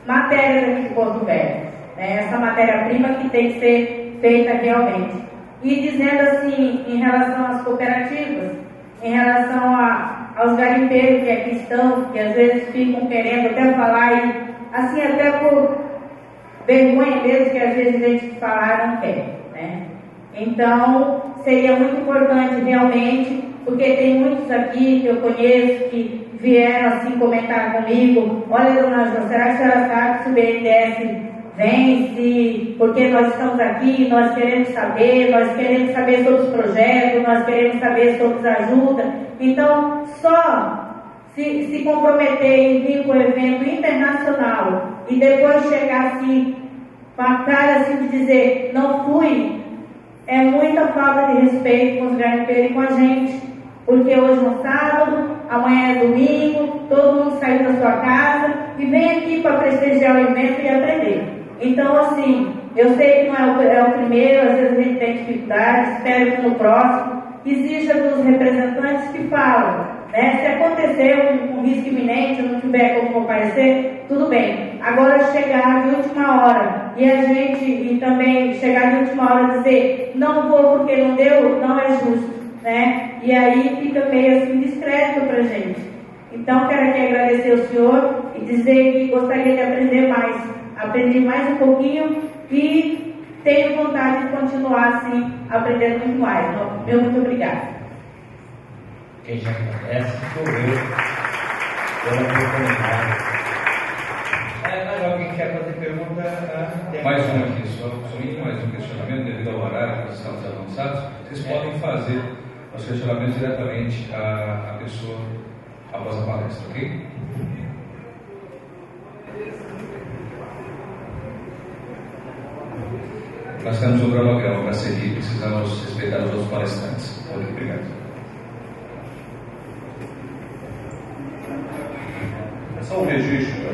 Speaker 9: matérias aqui de Porto Velho, essa matéria-prima que tem que ser feita realmente. E dizendo assim, em relação às cooperativas, em relação aos garimpeiros que aqui estão, que às vezes ficam querendo até falar, e assim até por vergonha mesmo, que às vezes a gente falar não quer, né? Então, seria muito importante realmente, porque tem muitos aqui que eu conheço que vieram assim comentar comigo: olha, dona Jo, será que a senhora sabe se o BNDES vence? Porque nós estamos aqui, nós queremos saber sobre os projetos, nós queremos saber sobre as ajudas. Então, só se comprometer em vir com um evento internacional e depois chegar assim, com a cara assim de dizer, não fui, é muita falta de respeito com os garimpeiros e com a gente. Porque hoje é um sábado, amanhã é domingo, todo mundo saiu da sua casa e vem aqui para prestigiar o evento e aprender. Então, assim, eu sei que não é o primeiro, às vezes a gente tem dificuldade, espero que no próximo exija dos representantes que falam, né? Se acontecer um risco iminente, não tiver como comparecer, tudo bem. Agora, chegar de última hora e também chegar de última hora e dizer, não vou porque não deu, não é justo, né? E aí fica meio assim discreto pra gente. Então, quero aqui agradecer ao senhor e dizer que gostaria de aprender mais. Aprendi mais um pouquinho e tenho vontade de continuar assim, aprendendo muito mais. Meu muito obrigada.
Speaker 8: Quem já agradece, sou eu, pela oportunidade. Mas alguém quer fazer pergunta?
Speaker 1: Mais um aqui, somente mais um questionamento, devido ao horário que nós estamos avançados. Vocês podem fazer os questionamentos diretamente à pessoa após a palestra, ok? Nós temos um cronograma para seguir, precisamos respeitar os outros palestrantes. Muito obrigado.
Speaker 10: É só um registro,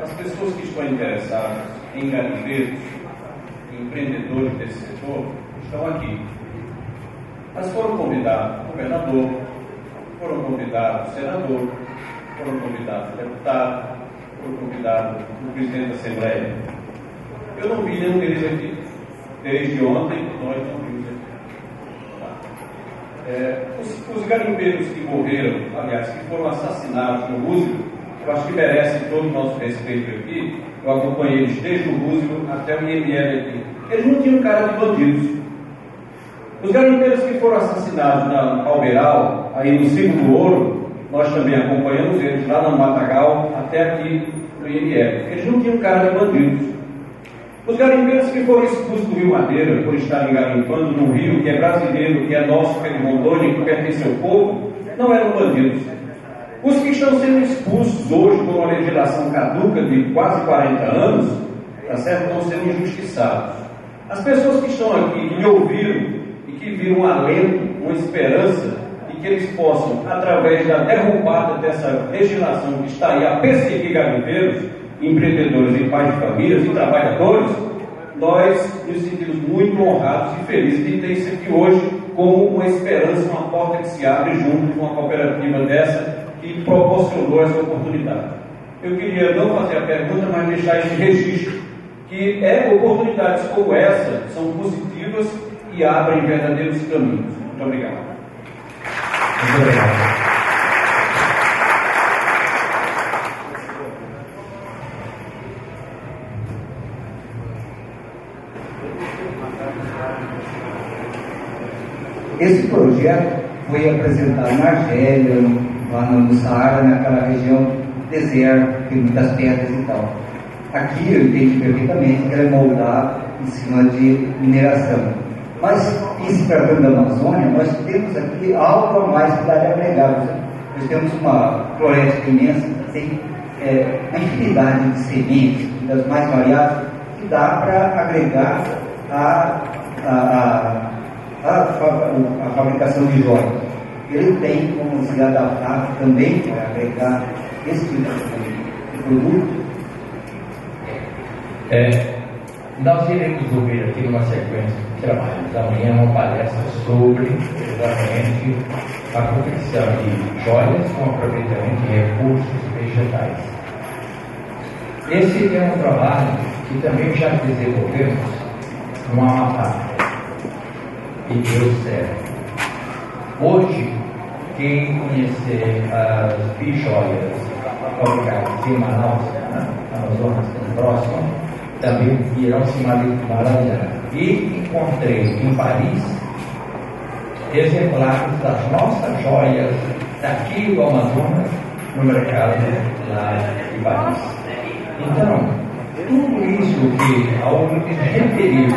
Speaker 10: as pessoas que estão interessadas em garimpeiros, empreendedores desse setor, estão aqui. Mas foram convidados o governador, foram convidados o senador, foram convidados o deputado, foram convidados o presidente da Assembleia. Eu não vi nenhum deles aqui. Desde ontem, nós não vimos aqui. Os garimpeiros que morreram, aliás, que foram assassinados no Roosevelt, eu acho que merecem todo o nosso respeito aqui. Eu acompanhei eles desde o Roosevelt até o IML aqui. Eles não tinham cara de bandidos. Os garimpeiros que foram assassinados na Alberal, aí no Ciclo do Ouro, nós também acompanhamos eles lá no Matagal até aqui no IML. Eles não tinham cara de bandidos. Os garimpeiros que foram expulsos do Rio Madeira por estarem garimpando num rio que é brasileiro, que é nosso, que é de Rondônia, que pertence ao povo, não eram bandidos. Os que estão sendo expulsos hoje por uma legislação caduca de quase 40 anos, tá certo? Estão sendo injustiçados. As pessoas que estão aqui, que me ouviram e que viram um alento, uma esperança de que eles possam, através da derrubada dessa legislação que está aí a perseguir garimpeiros, empreendedores e pais de famílias e trabalhadores, nós nos sentimos muito honrados e felizes de ter isso aqui hoje como uma esperança, uma porta que se abre junto com uma cooperativa dessa que proporcionou essa oportunidade. Eu queria não fazer a pergunta, mas deixar esse registro, que oportunidades como essa são positivas e abrem verdadeiros caminhos. Muito obrigado.
Speaker 1: Muito obrigado.
Speaker 3: Esse projeto foi apresentado na Argélia, lá no Saara, naquela região deserto, tem muitas pedras e tal. Aqui eu entendi perfeitamente que ele é moldado em cima de mineração. Mas, esse cartão da Amazônia, nós temos aqui algo a mais que dá de agregar. Nós temos uma floresta imensa, tem uma infinidade de sementes, das mais variadas, que dá para agregar a fabricação de joias. Ele tem como se adaptar também para agregar esse tipo de produto.
Speaker 8: Nós iremos ouvir aqui uma sequência de trabalhos. Amanhã uma palestra sobre exatamente a confecção de joias com aproveitamento de recursos vegetais. Esse é um trabalho que também já desenvolvemos no Amapá e deu certo. Hoje, quem conhecer as bijoias fabricadas em Manaus, Amazonas, próximo, também irão se maravilhar. E encontrei em Paris exemplares das nossas joias daqui do Amazonas no mercado lá de Paris. Então, tudo isso que ao referirmos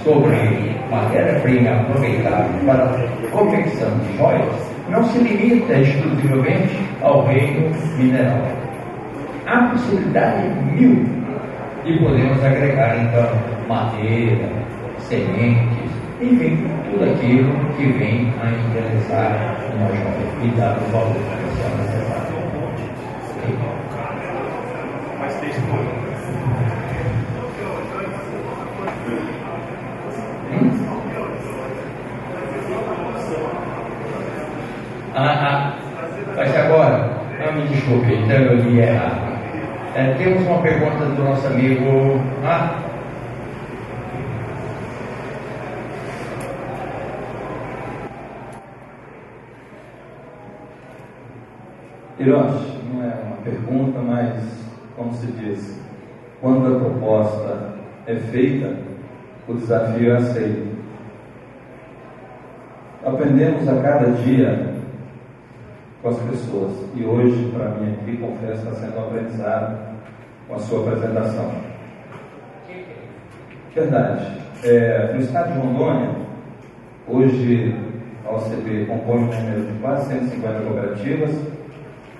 Speaker 8: sobre matéria-prima aproveitável para a confecção de joias não se limita exclusivamente ao reino mineral. Há possibilidade mil de podermos agregar, então, madeira, sementes, enfim, tudo aquilo que vem a interessar uma joia e dar o valor comercial necessário. Mas agora, me desculpe, então eu li errado. Temos uma pergunta do nosso amigo.
Speaker 11: Hiroshi, não é uma pergunta, mas, como se diz, quando a proposta é feita, o desafio é aceito. Aprendemos a cada dia com as pessoas, e hoje, para mim aqui, confesso, está sendo um aprendizado com a sua apresentação. Verdade. No estado de Rondônia, hoje a OCB compõe um número de quase 150 cooperativas,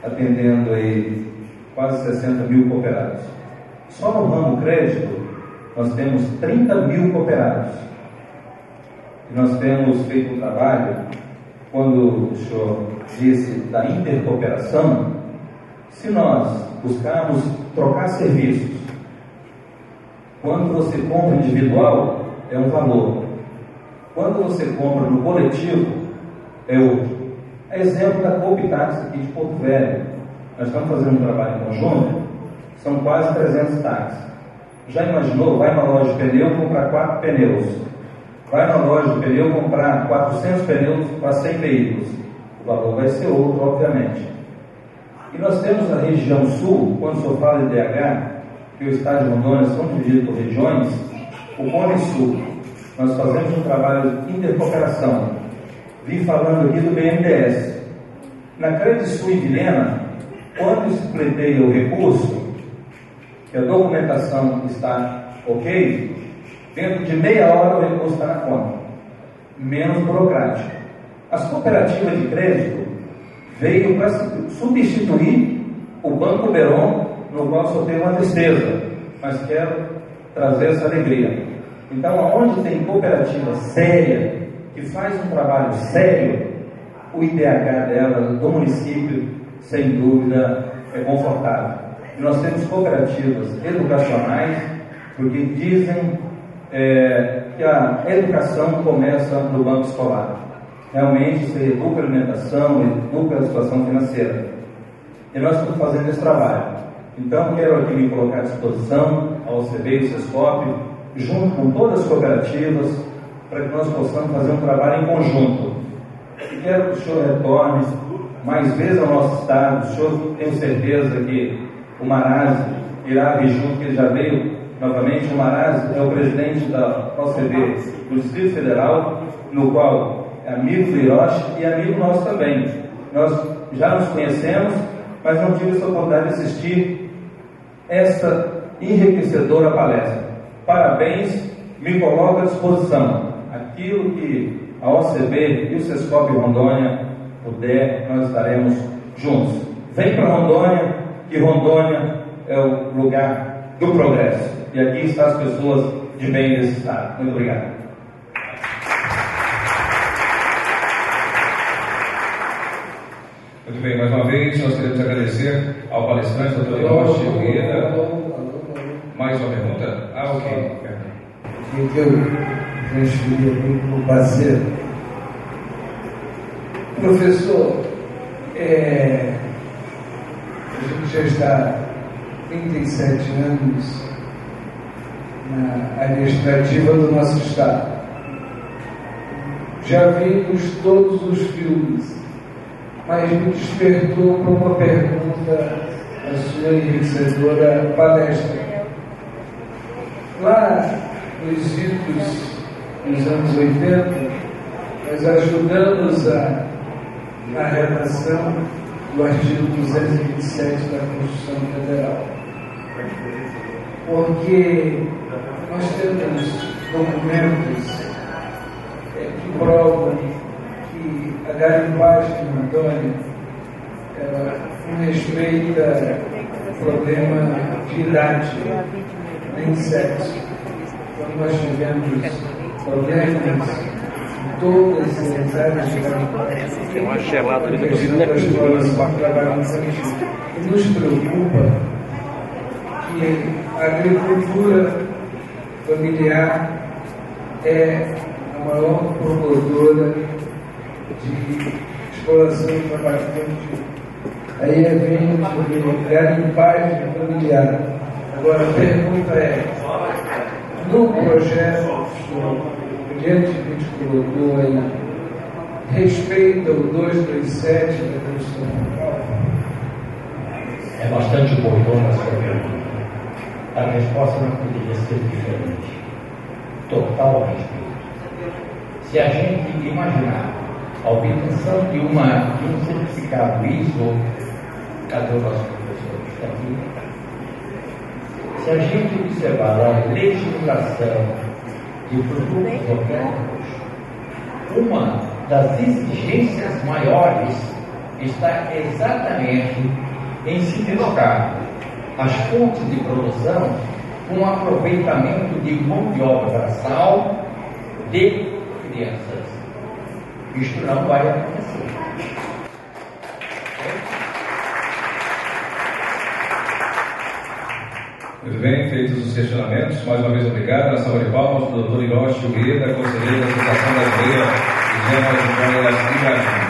Speaker 11: atendendo aí quase 60 mil cooperados. Só no ramo crédito, nós temos 30 mil cooperados. E nós temos feito um trabalho, quando o senhor disse da intercooperação, se nós buscarmos trocar serviços, quando você compra individual, é um valor. Quando você compra no coletivo, é outro. Exemplo da Coopitax aqui de Porto Velho. Nós estamos fazendo um trabalho em conjunto, são quase 300 táxis. Já imaginou? Vai na loja de pneu comprar 4 pneus. Vai na loja de pneu comprar 400 pneus para 100 veículos. O valor vai ser outro, obviamente. E nós temos a região sul, quando o senhor fala de DH, que o estado de Rondônia são divididos por regiões, o Cone Sul, nós fazemos um trabalho de intercooperação. Vim falando aqui do BNDES. Na Credisul em Vilhena, quando se pleiteia o recurso, que a documentação está ok, dentro de meia hora o recurso está na conta. Menos burocrático. As cooperativas de crédito veio para substituir o Banco Beron, no qual só tem uma tristeza, mas quero trazer essa alegria. Então, onde tem cooperativa séria, que faz um trabalho sério, o IDH dela, do município, sem dúvida, é confortável. E nós temos cooperativas educacionais, porque dizem que a educação começa no banco escolar. Realmente, você educa a alimentação, educa a situação financeira. E nós estamos fazendo esse trabalho. Então, quero aqui me colocar à disposição, ao OCB e ao SESCOP, junto com todas as cooperativas, para que nós possamos fazer um trabalho em conjunto. E quero que o senhor retorne mais vezes ao nosso estado. O senhor, tenho certeza que o Marazzi irá vir junto, que ele já veio novamente. O Marazzi é o presidente da OCB do Distrito Federal, no qual é amigo do Hiroshi e amigo nosso também. Nós já nos conhecemos, mas não tive essa oportunidade de assistir esta enriquecedora palestra. Parabéns, me coloco à disposição. Aquilo que a OCB e o SESCOP Rondônia puder, nós estaremos juntos. Vem para Rondônia, que Rondônia é o lugar do progresso. E aqui estão as pessoas de bem desse estado. Muito obrigado.
Speaker 1: Muito bem, mais uma vez nós queremos agradecer ao palestrante, doutor Hiroshi Ueda. Mais uma pergunta? Ok.
Speaker 12: Eu transferi aqui para o parceiro. Professor, a gente já está há 37 anos na administrativa do nosso estado. Já vimos todos os filmes, mas me despertou para uma pergunta a sua enriquecedora palestra. Lá nos idos dos anos 80, nós ajudamos na redação do artigo 227 da Constituição Federal, porque nós temos documentos que provam que a garimpagem em Rondônia não respeita o problema de idade nem sexo. Então nós tivemos problemas em todas as áreas de garimpagem.
Speaker 13: Tem uma gelada ali do Brasil, né?
Speaker 12: E nos preocupa que a agricultura familiar é a maior promotora de exploração de trabalho infantil. Aí vem de garimpagem familiar. Agora a pergunta é, no projeto que o gentilmente colocou aí, respeita o 227 da Constituição Federal?
Speaker 8: É bastante oportuna a sua pergunta. A resposta não poderia ser diferente. Total respeito. Se a gente imaginar a obtenção de um certificado ISO, cadê o nosso professor? Está aqui. Se a gente observar a legislação de produtos orgânicos, uma das exigências maiores está exatamente em se trocar as fontes de produção com aproveitamento de mão de obra braçal de crianças. Isto não vai acontecer.
Speaker 1: Muito bem, feitos os questionamentos, mais uma vez obrigado. Na salva de palmas, o doutor Hiroshi Ueda, conselheiro da Associação Brasileira de Gemas e Joias e Jardins.